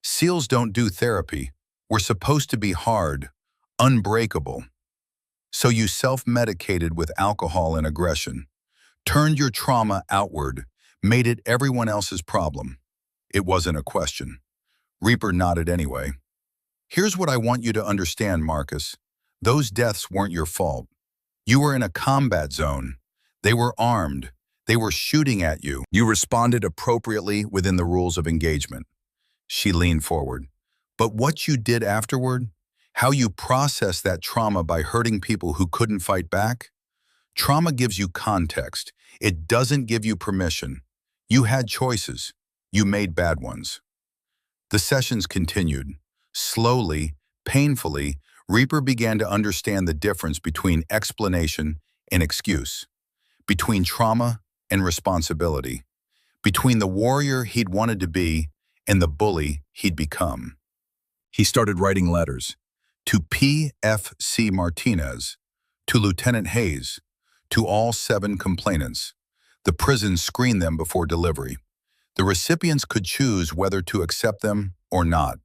SEALs don't do therapy. We're supposed to be hard, unbreakable. So you self-medicated with alcohol and aggression, turned your trauma outward, made it everyone else's problem. It wasn't a question. Reaper nodded anyway. Here's what I want you to understand, Marcus. Those deaths weren't your fault. You were in a combat zone. They were armed. They were shooting at you. You responded appropriately within the rules of engagement. She leaned forward. But what you did afterward, how you processed that trauma by hurting people who couldn't fight back? Trauma gives you context. It doesn't give you permission. You had choices. You made bad ones. The sessions continued. Slowly, painfully, Reaper began to understand the difference between explanation and excuse, between trauma and responsibility, between the warrior he'd wanted to be and the bully he'd become. He started writing letters to P.F.C. Martinez, to Lieutenant Hayes, to all 7 complainants. The prison screened them before delivery. The recipients could choose whether to accept them or not.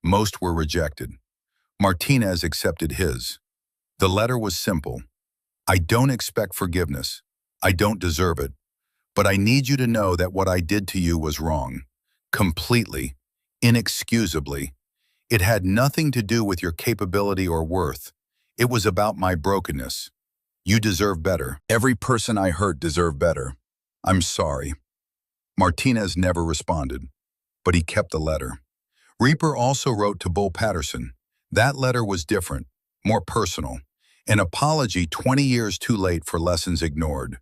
Most were rejected. Martinez accepted his. The letter was simple. I don't expect forgiveness. I don't deserve it. But I need you to know that what I did to you was wrong. Completely. Inexcusably. It had nothing to do with your capability or worth. It was about my brokenness. You deserve better. Every person I hurt deserved better. I'm sorry. Martinez never responded, but he kept the letter. Reaper also wrote to Bull Patterson. That letter was different, more personal. An apology 20 years too late for lessons ignored.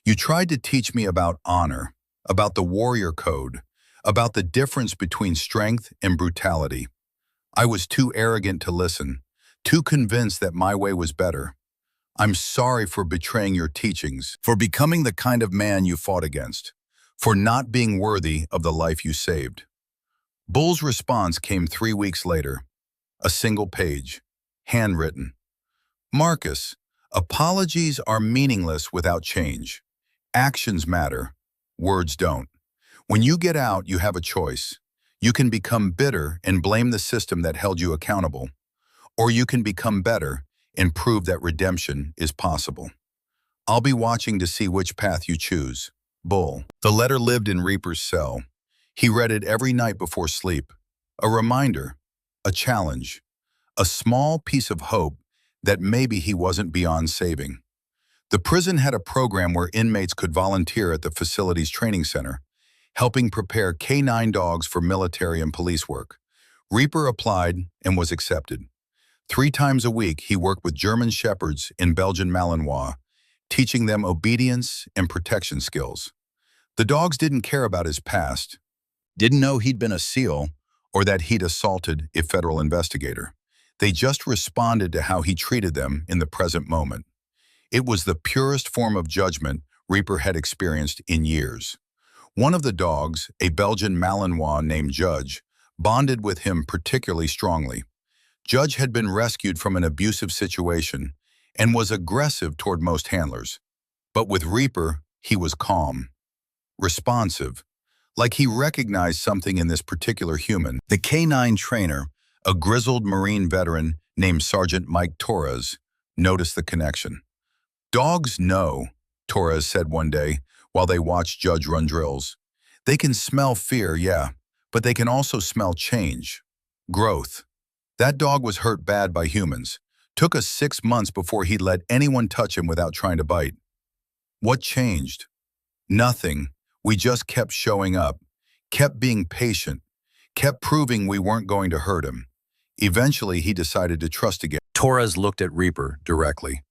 You tried to teach me about honor, about the warrior code, about the difference between strength and brutality. I was too arrogant to listen, too convinced that my way was better. I'm sorry for betraying your teachings, for becoming the kind of man you fought against, for not being worthy of the life you saved. Bull's response came 3 weeks later. A single page, handwritten. Marcus, apologies are meaningless without change. Actions matter. Words don't. When you get out, you have a choice. You can become bitter and blame the system that held you accountable, or you can become better and prove that redemption is possible. I'll be watching to see which path you choose. Bull. The letter lived in Reaper's cell. He read it every night before sleep. A reminder, a challenge, a small piece of hope that maybe he wasn't beyond saving. The prison had a program where inmates could volunteer at the facility's training center, helping prepare K9 dogs for military and police work. Reaper applied and was accepted. 3 times a week, he worked with German Shepherds in Belgian Malinois, teaching them obedience and protection skills. The dogs didn't care about his past, didn't know he'd been a SEAL or that he'd assaulted a federal investigator. They just responded to how he treated them in the present moment. It was the purest form of judgment Reaper had experienced in years. One of the dogs, a Belgian Malinois named Judge, bonded with him particularly strongly. Judge had been rescued from an abusive situation and was aggressive toward most handlers. But with Reaper, he was calm, responsive, like he recognized something in this particular human. The K9 trainer, a grizzled Marine veteran named Sergeant Mike Torres, noticed the connection. Dogs know, Torres said one day while they watched Judge run drills. They can smell fear, yeah, but they can also smell change, growth. That dog was hurt bad by humans. Took us 6 months before he'd let anyone touch him without trying to bite. What changed? Nothing. We just kept showing up, kept being patient, kept proving we weren't going to hurt him. Eventually, he decided to trust again. Torres looked at Reaper directly.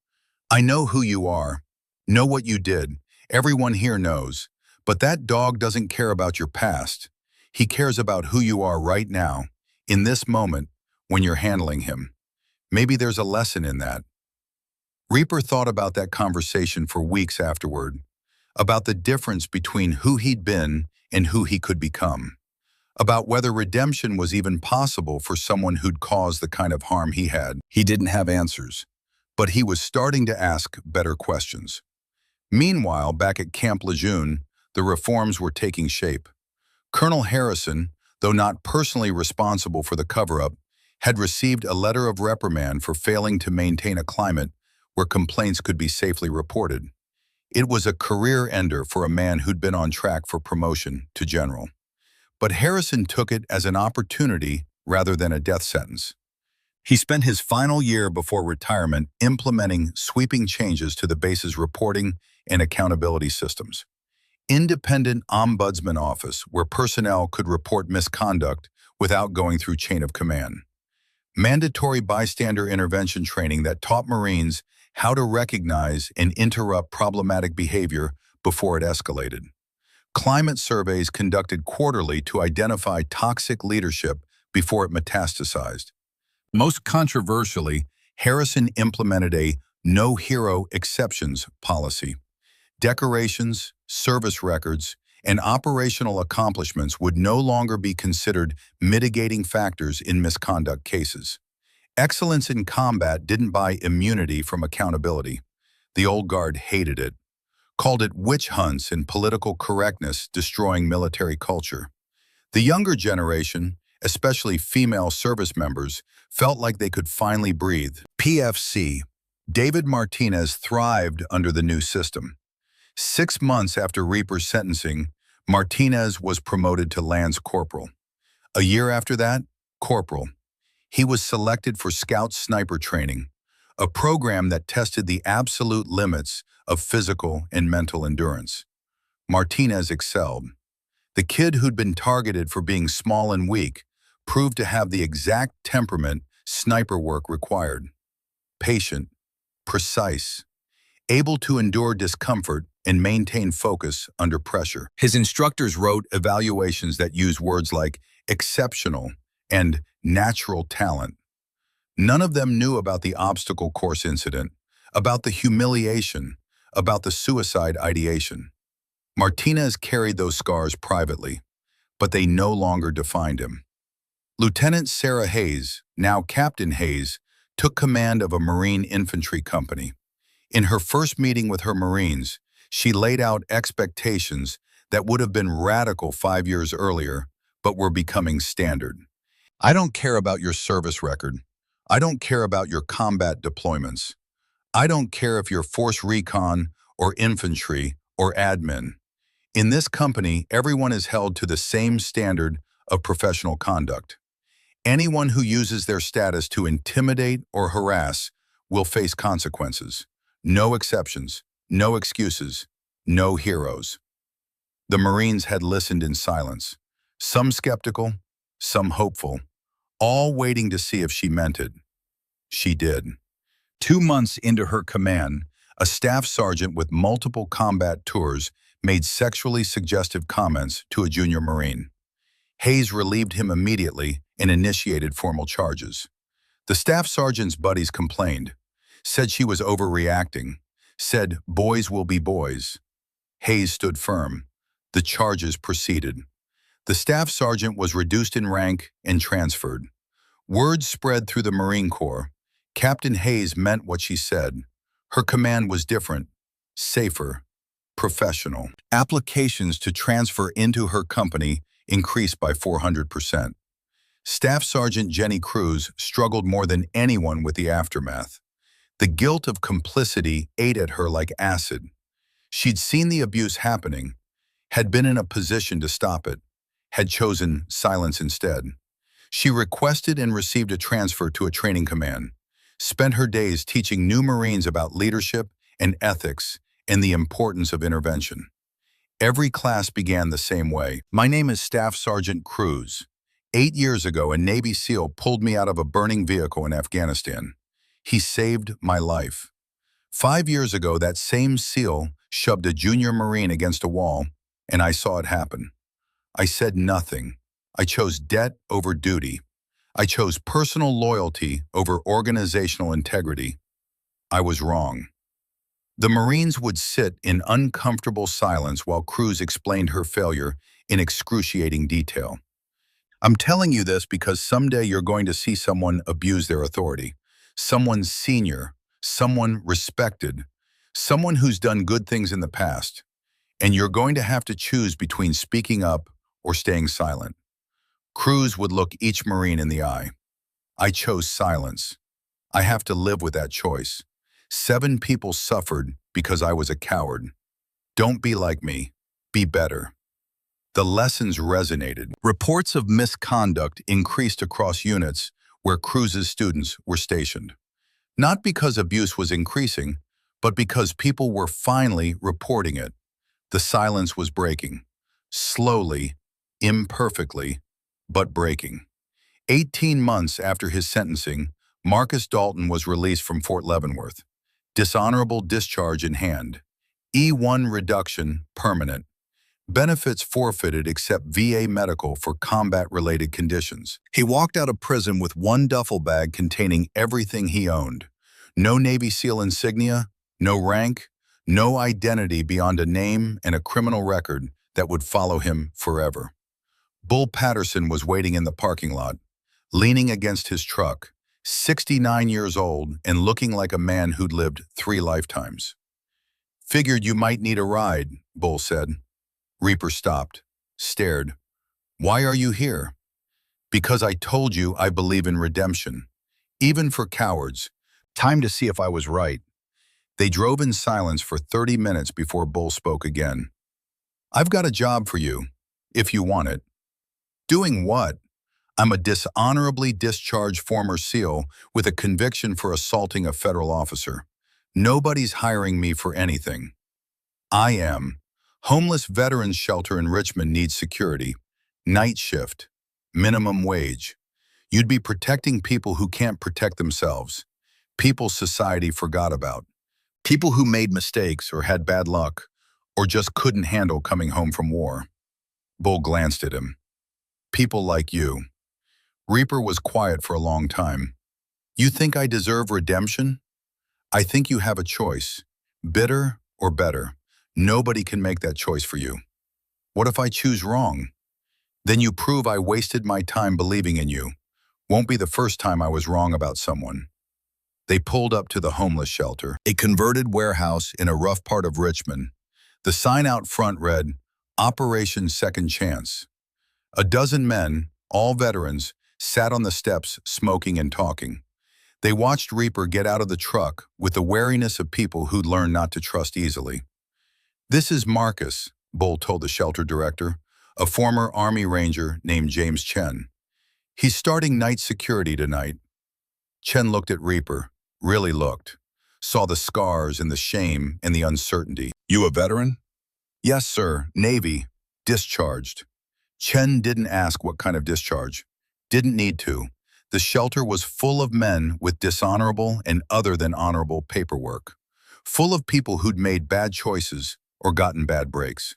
I know who you are, know what you did. Everyone here knows. But that dog doesn't care about your past. He cares about who you are right now, in this moment, when you're handling him. Maybe there's a lesson in that. Reaper thought about that conversation for weeks afterward, about the difference between who he'd been and who he could become, about whether redemption was even possible for someone who'd caused the kind of harm he had. He didn't have answers, but he was starting to ask better questions. Meanwhile, back at Camp Lejeune, the reforms were taking shape. Colonel Harrison, though not personally responsible for the cover-up, had received a letter of reprimand for failing to maintain a climate where complaints could be safely reported. It was a career ender for a man who'd been on track for promotion to general. But Harrison took it as an opportunity rather than a death sentence. He spent his final year before retirement implementing sweeping changes to the base's reporting and accountability systems. Independent Ombudsman Office, where personnel could report misconduct without going through chain of command. Mandatory bystander intervention training that taught Marines how to recognize and interrupt problematic behavior before it escalated. Climate surveys conducted quarterly to identify toxic leadership before it metastasized. Most controversially, Harrison implemented a no hero exceptions policy. Decorations, service records, and operational accomplishments would no longer be considered mitigating factors in misconduct cases. Excellence in combat didn't buy immunity from accountability. The old guard hated it, called it witch hunts and political correctness destroying military culture. The younger generation, especially female service members, felt like they could finally breathe. PFC. David Martinez thrived under the new system. 6 months after Reaper's sentencing, Martinez was promoted to Lance Corporal. A year after that, Corporal. He was selected for Scout Sniper Training, a program that tested the absolute limits of physical and mental endurance. Martinez excelled. The kid who'd been targeted for being small and weak proved to have the exact temperament sniper work required. Patient, precise, able to endure discomfort and maintain focus under pressure. His instructors wrote evaluations that use words like exceptional and natural talent. None of them knew about the obstacle course incident, about the humiliation, about the suicide ideation. Martinez carried those scars privately, but they no longer defined him. Lieutenant Sarah Hayes, now Captain Hayes, took command of a Marine infantry company. In her first meeting with her Marines, she laid out expectations that would have been radical 5 years earlier, but were becoming standard. I don't care about your service record. I don't care about your combat deployments. I don't care if you're force recon or infantry or admin. In this company, everyone is held to the same standard of professional conduct. Anyone who uses their status to intimidate or harass will face consequences. No exceptions, no excuses, no heroes. The Marines had listened in silence, some skeptical, some hopeful, all waiting to see if she meant it. She did. 2 months into her command, a staff sergeant with multiple combat tours made sexually suggestive comments to a junior Marine. Hayes relieved him immediately and initiated formal charges. The staff sergeant's buddies complained, said she was overreacting, said boys will be boys. Hayes stood firm. The charges proceeded. The staff sergeant was reduced in rank and transferred. Word spread through the Marine Corps. Captain Hayes meant what she said. Her command was different, safer, professional. Applications to transfer into her company increased by 400%. Staff Sergeant Jenny Cruz struggled more than anyone with the aftermath. The guilt of complicity ate at her like acid. She'd seen the abuse happening, had been in a position to stop it, had chosen silence instead. She requested and received a transfer to a training command, spent her days teaching new Marines about leadership and ethics and the importance of intervention. Every class began the same way. My name is Staff Sergeant Cruz. 8 years ago, a Navy SEAL pulled me out of a burning vehicle in Afghanistan. He saved my life. 5 years ago, that same SEAL shoved a junior Marine against a wall, and I saw it happen. I said nothing. I chose debt over duty. I chose personal loyalty over organizational integrity. I was wrong. The Marines would sit in uncomfortable silence while Cruz explained her failure in excruciating detail. I'm telling you this because someday you're going to see someone abuse their authority, someone senior, someone respected, someone who's done good things in the past, and you're going to have to choose between speaking up or staying silent. Cruz would look each Marine in the eye. I chose silence. I have to live with that choice. 7 people suffered because I was a coward. Don't be like me. Be better. The lessons resonated. Reports of misconduct increased across units where Cruz's students were stationed. Not because abuse was increasing, but because people were finally reporting it. The silence was breaking. Slowly, imperfectly, but breaking. 18 months after his sentencing, Marcus Dalton was released from Fort Leavenworth. Dishonorable discharge in hand. E1 reduction permanent. Benefits forfeited except VA medical for combat-related conditions. He walked out of prison with one duffel bag containing everything he owned. No Navy SEAL insignia, no rank, no identity beyond a name and a criminal record that would follow him forever. Bull Patterson was waiting in the parking lot, leaning against his truck, 69 years old and looking like a man who'd lived 3 lifetimes. Figured you might need a ride, Bull said. Reaper stopped, stared. Why are you here? Because I told you I believe in redemption, even for cowards. Time to see if I was right. They drove in silence for 30 minutes before Bull spoke again. I've got a job for you, if you want it. Doing what? I'm a dishonorably discharged former SEAL with a conviction for assaulting a federal officer. Nobody's hiring me for anything. I am. Homeless veterans shelter in Richmond needs security. Night shift. Minimum wage. You'd be protecting people who can't protect themselves. People society forgot about. People who made mistakes or had bad luck, or just couldn't handle coming home from war. Bull glanced at him. People like you. Reaper was quiet for a long time. You think I deserve redemption? I think you have a choice. Bitter or better. Nobody can make that choice for you. What if I choose wrong? Then you prove I wasted my time believing in you. Won't be the first time I was wrong about someone. They pulled up to the homeless shelter, a converted warehouse in a rough part of Richmond. The sign out front read, Operation Second Chance. A dozen men, all veterans, sat on the steps smoking and talking. They watched Reaper get out of the truck with the wariness of people who'd learned not to trust easily. This is Marcus, Bull told the shelter director, a former Army Ranger named James Chen. He's starting night security tonight. Chen looked at Reaper, really looked, saw the scars and the shame and the uncertainty. You a veteran? Yes, sir, Navy, discharged. Chen didn't ask what kind of discharge. Didn't need to. The shelter was full of men with dishonorable and other than honorable paperwork. Full of people who'd made bad choices or gotten bad breaks.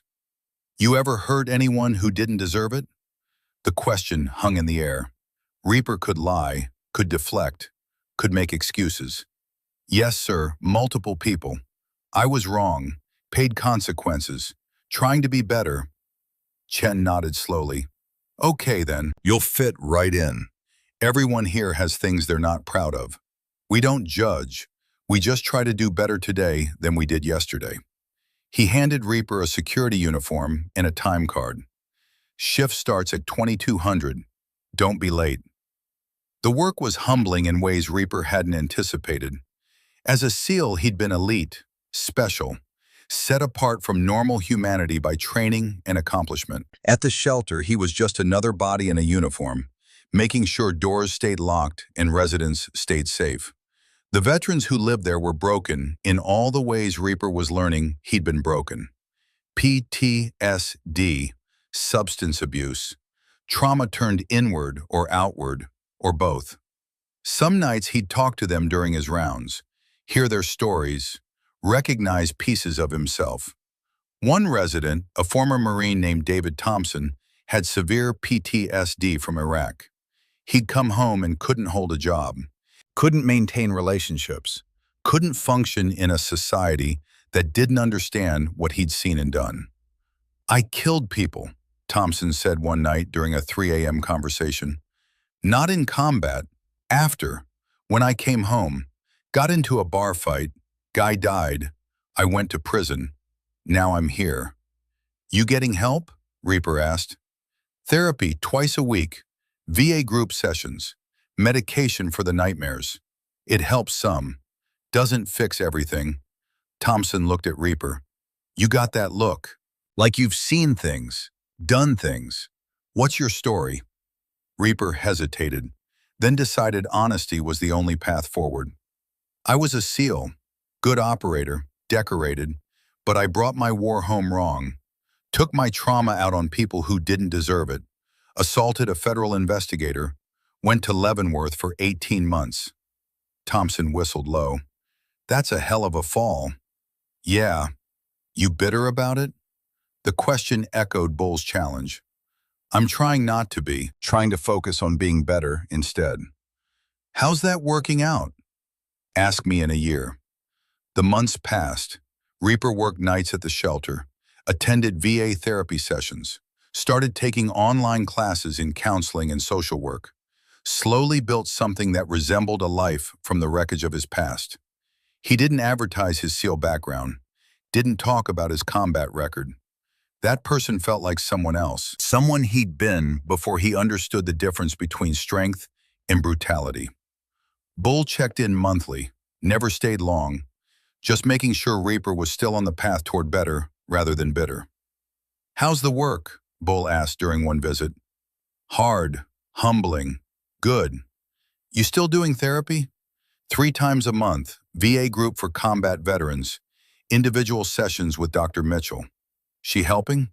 You ever hurt anyone who didn't deserve it? The question hung in the air. Reaper could lie, could deflect, could make excuses. Yes, sir, multiple people. I was wrong, paid consequences, trying to be better. Chen nodded slowly. Okay then, you'll fit right in. Everyone here has things they're not proud of. We don't judge. We just try to do better today than we did yesterday. He handed Reaper a security uniform and a time card. Shift starts at 2200. Don't be late. The work was humbling in ways Reaper hadn't anticipated. As a SEAL, he'd been elite, special, set apart from normal humanity by training and accomplishment. At the shelter, he was just another body in a uniform, making sure doors stayed locked and residents stayed safe. The veterans who lived there were broken in all the ways Reaper was learning he'd been broken. PTSD, substance abuse, trauma turned inward or outward, or both. Some nights he'd talk to them during his rounds, hear their stories, recognize pieces of himself. One resident, a former Marine named David Thompson, had severe PTSD from Iraq. He'd come home and couldn't hold a job, couldn't maintain relationships, couldn't function in a society that didn't understand what he'd seen and done. I killed people, Thompson said one night during a 3 a.m. conversation. Not in combat, after, when I came home, got into a bar fight, guy died, I went to prison, now I'm here. You getting help? Reaper asked. Therapy twice a week, VA group sessions, Medication for the nightmares. It helps some. Doesn't fix everything. Thompson looked at Reaper. You got that look. Like you've seen things, done things. What's your story? Reaper hesitated, then decided honesty was the only path forward. I was a SEAL, good operator, decorated, but I brought my war home wrong. Took my trauma out on people who didn't deserve it. Assaulted a federal investigator. Went to Leavenworth for 18 months. Thompson whistled low. That's a hell of a fall. Yeah. You bitter about it? The question echoed Bull's challenge. I'm trying not to be, trying to focus on being better instead. How's that working out? Ask me in a year. The months passed. Reaper worked nights at the shelter, attended VA therapy sessions, started taking online classes in counseling and social work, slowly built something that resembled a life from the wreckage of his past. He didn't advertise his SEAL background, didn't talk about his combat record. That person felt like someone else, someone he'd been before he understood the difference between strength and brutality. Bull checked in monthly, never stayed long, just making sure Reaper was still on the path toward better rather than bitter. How's the work? Bull asked during one visit. Hard, humbling, good. You still doing therapy? 3 times a month, VA group for combat veterans, individual sessions with Dr. Mitchell. She helping?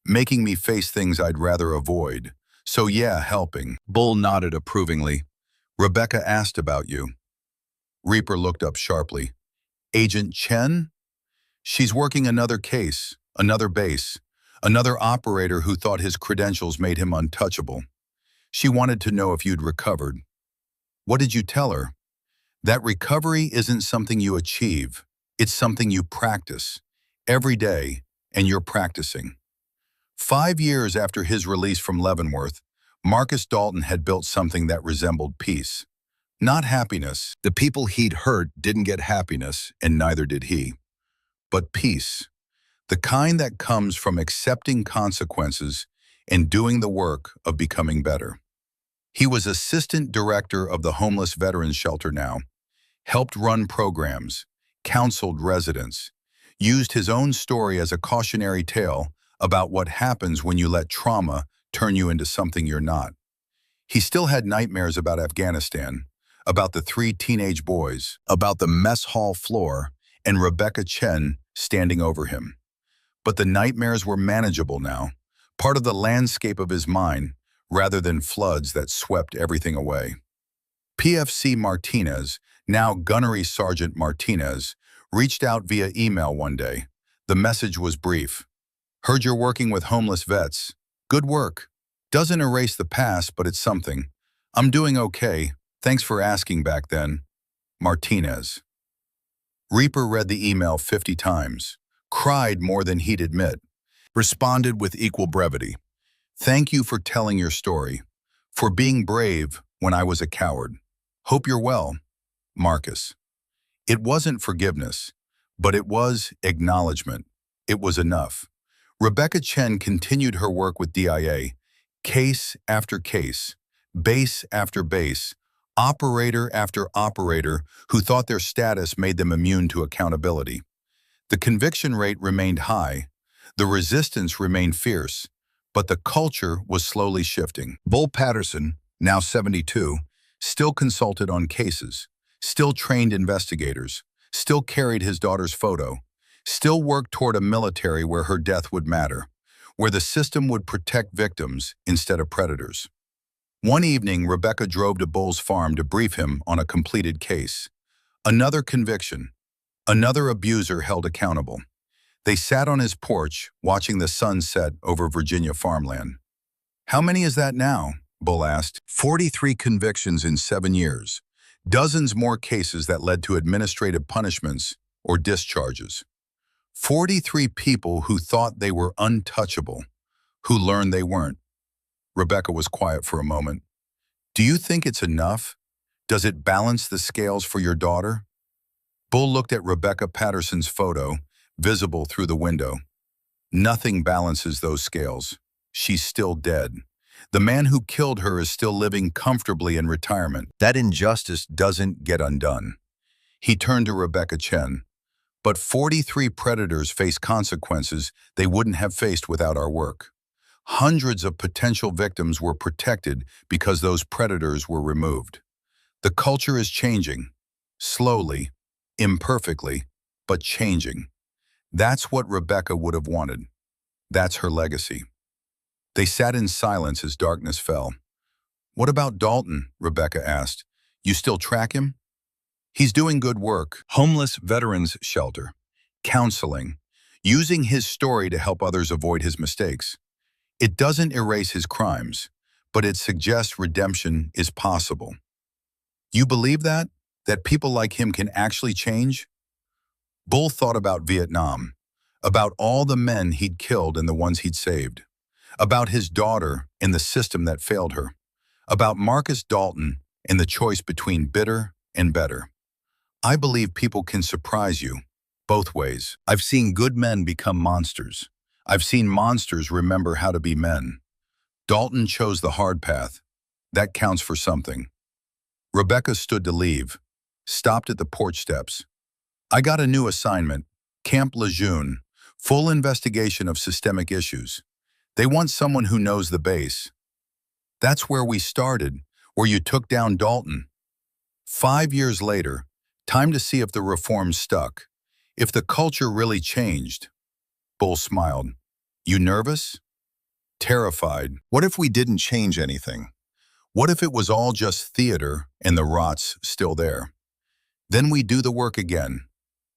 Making me face things I'd rather avoid. So yeah, helping. Bull nodded approvingly. Rebecca asked about you. Reaper looked up sharply. Agent Chen? She's working another case, another base, another operator who thought his credentials made him untouchable. She wanted to know if you'd recovered. What did you tell her? That recovery isn't something you achieve. It's something you practice. Every day, and you're practicing. 5 years after his release from Leavenworth, Marcus Dalton had built something that resembled peace. Not happiness. The people he'd hurt didn't get happiness, and neither did he. But peace. The kind that comes from accepting consequences and doing the work of becoming better. He was assistant director of the homeless veterans shelter now, helped run programs, counseled residents, used his own story as a cautionary tale about what happens when you let trauma turn you into something you're not. He still had nightmares about Afghanistan, about the 3 teenage boys, about the mess hall floor, and Rebecca Chen standing over him. But the nightmares were manageable now, part of the landscape of his mind, rather than floods that swept everything away. PFC Martinez, now Gunnery Sergeant Martinez, reached out via email one day. The message was brief. Heard you're working with homeless vets. Good work. Doesn't erase the past, but it's something. I'm doing okay. Thanks for asking back then. Martinez. Reaper read the email 50 times, cried more than he'd admit, responded with equal brevity. Thank you for telling your story, for being brave when I was a coward. Hope you're well. Marcus. It wasn't forgiveness, but it was acknowledgement. It was enough. Rebecca Chen continued her work with DIA, case after case, base after base, operator after operator who thought their status made them immune to accountability. The conviction rate remained high, the resistance remained fierce, but the culture was slowly shifting. Bull Patterson, now 72, still consulted on cases, still trained investigators, still carried his daughter's photo, still worked toward a military where her death would matter, where the system would protect victims instead of predators. One evening, Rebecca drove to Bull's farm to brief him on a completed case. Another conviction, another abuser held accountable. They sat on his porch, watching the sun set over Virginia farmland. How many is that now? Bull asked. 43 convictions in 7 years. Dozens more cases that led to administrative punishments or discharges. 43 people who thought they were untouchable, who learned they weren't. Rebecca was quiet for a moment. Do you think it's enough? Does it balance the scales for your daughter? Bull looked at Rebecca Patterson's photo, visible through the window. Nothing balances those scales. She's still dead. The man who killed her is still living comfortably in retirement. That injustice doesn't get undone. He turned to Rebecca Chen. But 43 predators face consequences they wouldn't have faced without our work. Hundreds of potential victims were protected because those predators were removed. The culture is changing. Slowly, imperfectly, but changing. That's what Rebecca would have wanted. That's her legacy. They sat in silence as darkness fell. "What about Dalton?" Rebecca asked. "You still track him?" "He's doing good work. Homeless veterans shelter. Counseling. Using his story to help others avoid his mistakes. It doesn't erase his crimes, but it suggests redemption is possible." "You believe that? That people like him can actually change?" Bull thought about Vietnam, about all the men he'd killed and the ones he'd saved, about his daughter and the system that failed her, about Marcus Dalton and the choice between bitter and better. "I believe people can surprise you, both ways. I've seen good men become monsters. I've seen monsters remember how to be men. Dalton chose the hard path. That counts for something." Rebecca stood to leave, stopped at the porch steps. "I got a new assignment, Camp Lejeune, full investigation of systemic issues. They want someone who knows the base." "That's where we started, where you took down Dalton." 5 years later, time to see if the reforms stuck, if the culture really changed. Bull smiled. "You nervous?" "Terrified. What if we didn't change anything? What if it was all just theater and the rot's still there? Then we do the work again,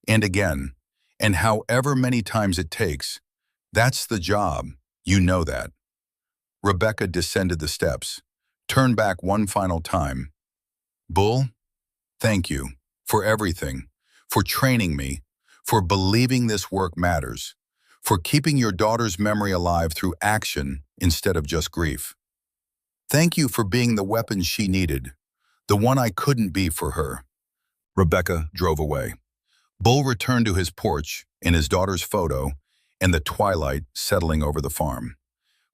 and however many times it takes. That's the job. You know that." Rebecca descended the steps, turned back one final time. "Bull, thank you for everything, for training me, for believing this work matters, for keeping your daughter's memory alive through action instead of just grief. Thank you for being the weapon she needed, the one I couldn't be for her." Rebecca drove away. Bull returned to his porch and his daughter's photo and the twilight settling over the farm.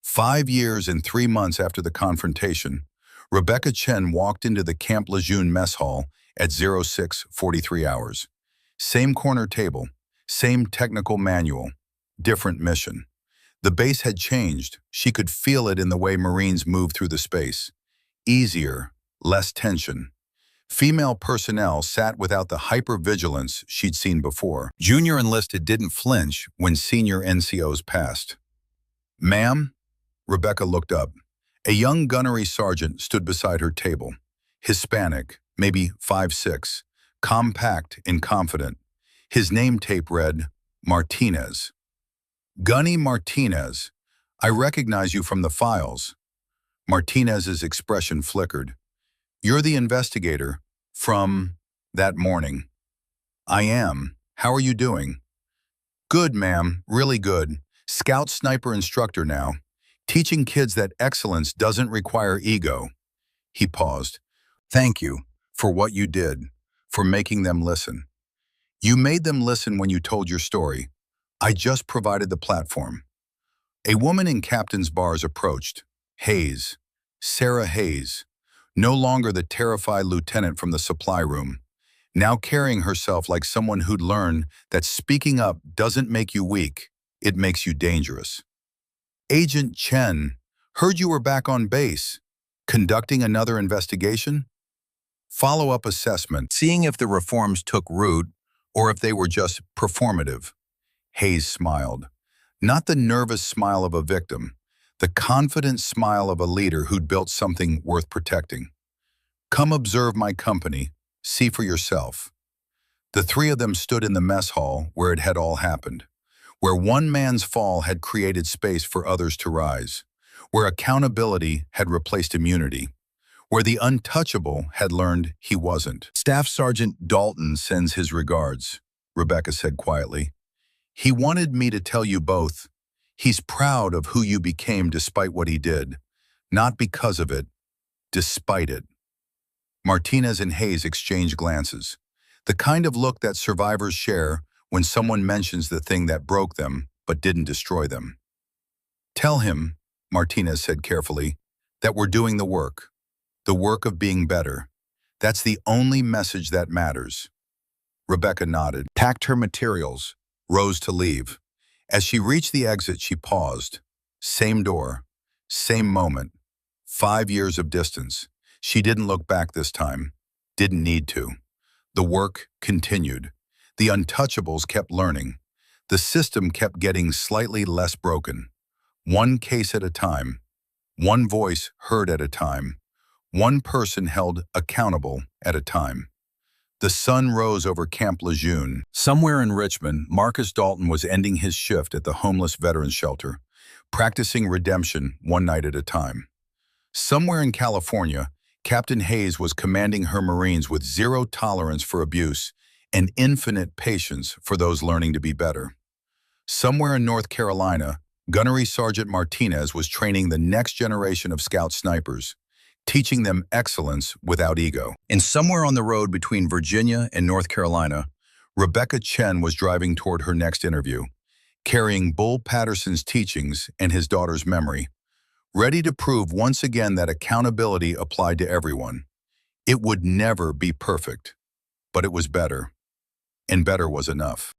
5 years and 3 months after the confrontation, Rebecca Chen walked into the Camp Lejeune mess hall at 06:43 hours. Same corner table, same technical manual, different mission. The base had changed. She could feel it in the way Marines moved through the space. Easier, less tension. Female personnel sat without the hypervigilance she'd seen before. Junior enlisted didn't flinch when senior NCOs passed. "Ma'am?" Rebecca looked up. A young gunnery sergeant stood beside her table. Hispanic, maybe 5'6", compact and confident. His name tape read, Martinez. "Gunny Martinez, I recognize you from the files." Martinez's expression flickered. "You're the investigator from that morning." "I am. How are you doing?" "Good, ma'am, really good. Scout sniper instructor now. Teaching kids that excellence doesn't require ego." He paused. "Thank you for what you did, for making them listen. You made them listen when you told your story. I just provided the platform." A woman in captain's bars approached. Hayes. Sarah Hayes. No longer the terrified lieutenant from the supply room. Now carrying herself like someone who'd learned that speaking up doesn't make you weak, it makes you dangerous. "Agent Chen, heard you were back on base. Conducting another investigation?" "Follow-up assessment, seeing if the reforms took root or if they were just performative." Hayes smiled. Not the nervous smile of a victim, the confident smile of a leader who'd built something worth protecting. "Come observe my company, see for yourself." The three of them stood in the mess hall where it had all happened, where one man's fall had created space for others to rise, where accountability had replaced immunity, where the untouchable had learned he wasn't. "Staff Sergeant Dalton sends his regards," Rebecca said quietly. "He wanted me to tell you both. He's proud of who you became despite what he did. Not because of it, despite it." Martinez and Hayes exchanged glances. The kind of look that survivors share when someone mentions the thing that broke them but didn't destroy them. "Tell him," Martinez said carefully, that we're doing the work of being better. That's the only message that matters. Rebecca nodded, packed her materials, rose to leave. As she reached the exit, she paused. Same door, same moment. 5 years of distance. She didn't look back this time. Didn't need to. The work continued. The untouchables kept learning. The system kept getting slightly less broken. One case at a time. One voice heard at a time. One person held accountable at a time. The sun rose over Camp Lejeune. Somewhere in Richmond, Marcus Dalton was ending his shift at the homeless veterans shelter, practicing redemption one night at a time. Somewhere in California, Captain Hayes was commanding her Marines with zero tolerance for abuse and infinite patience for those learning to be better. Somewhere in North Carolina, Gunnery Sergeant Martinez was training the next generation of Scout snipers, teaching them excellence without ego. And somewhere on the road between Virginia and North Carolina, Rebecca Chen was driving toward her next interview, carrying Bull Patterson's teachings and his daughter's memory, ready to prove once again that accountability applied to everyone. It would never be perfect, but it was better, and better was enough.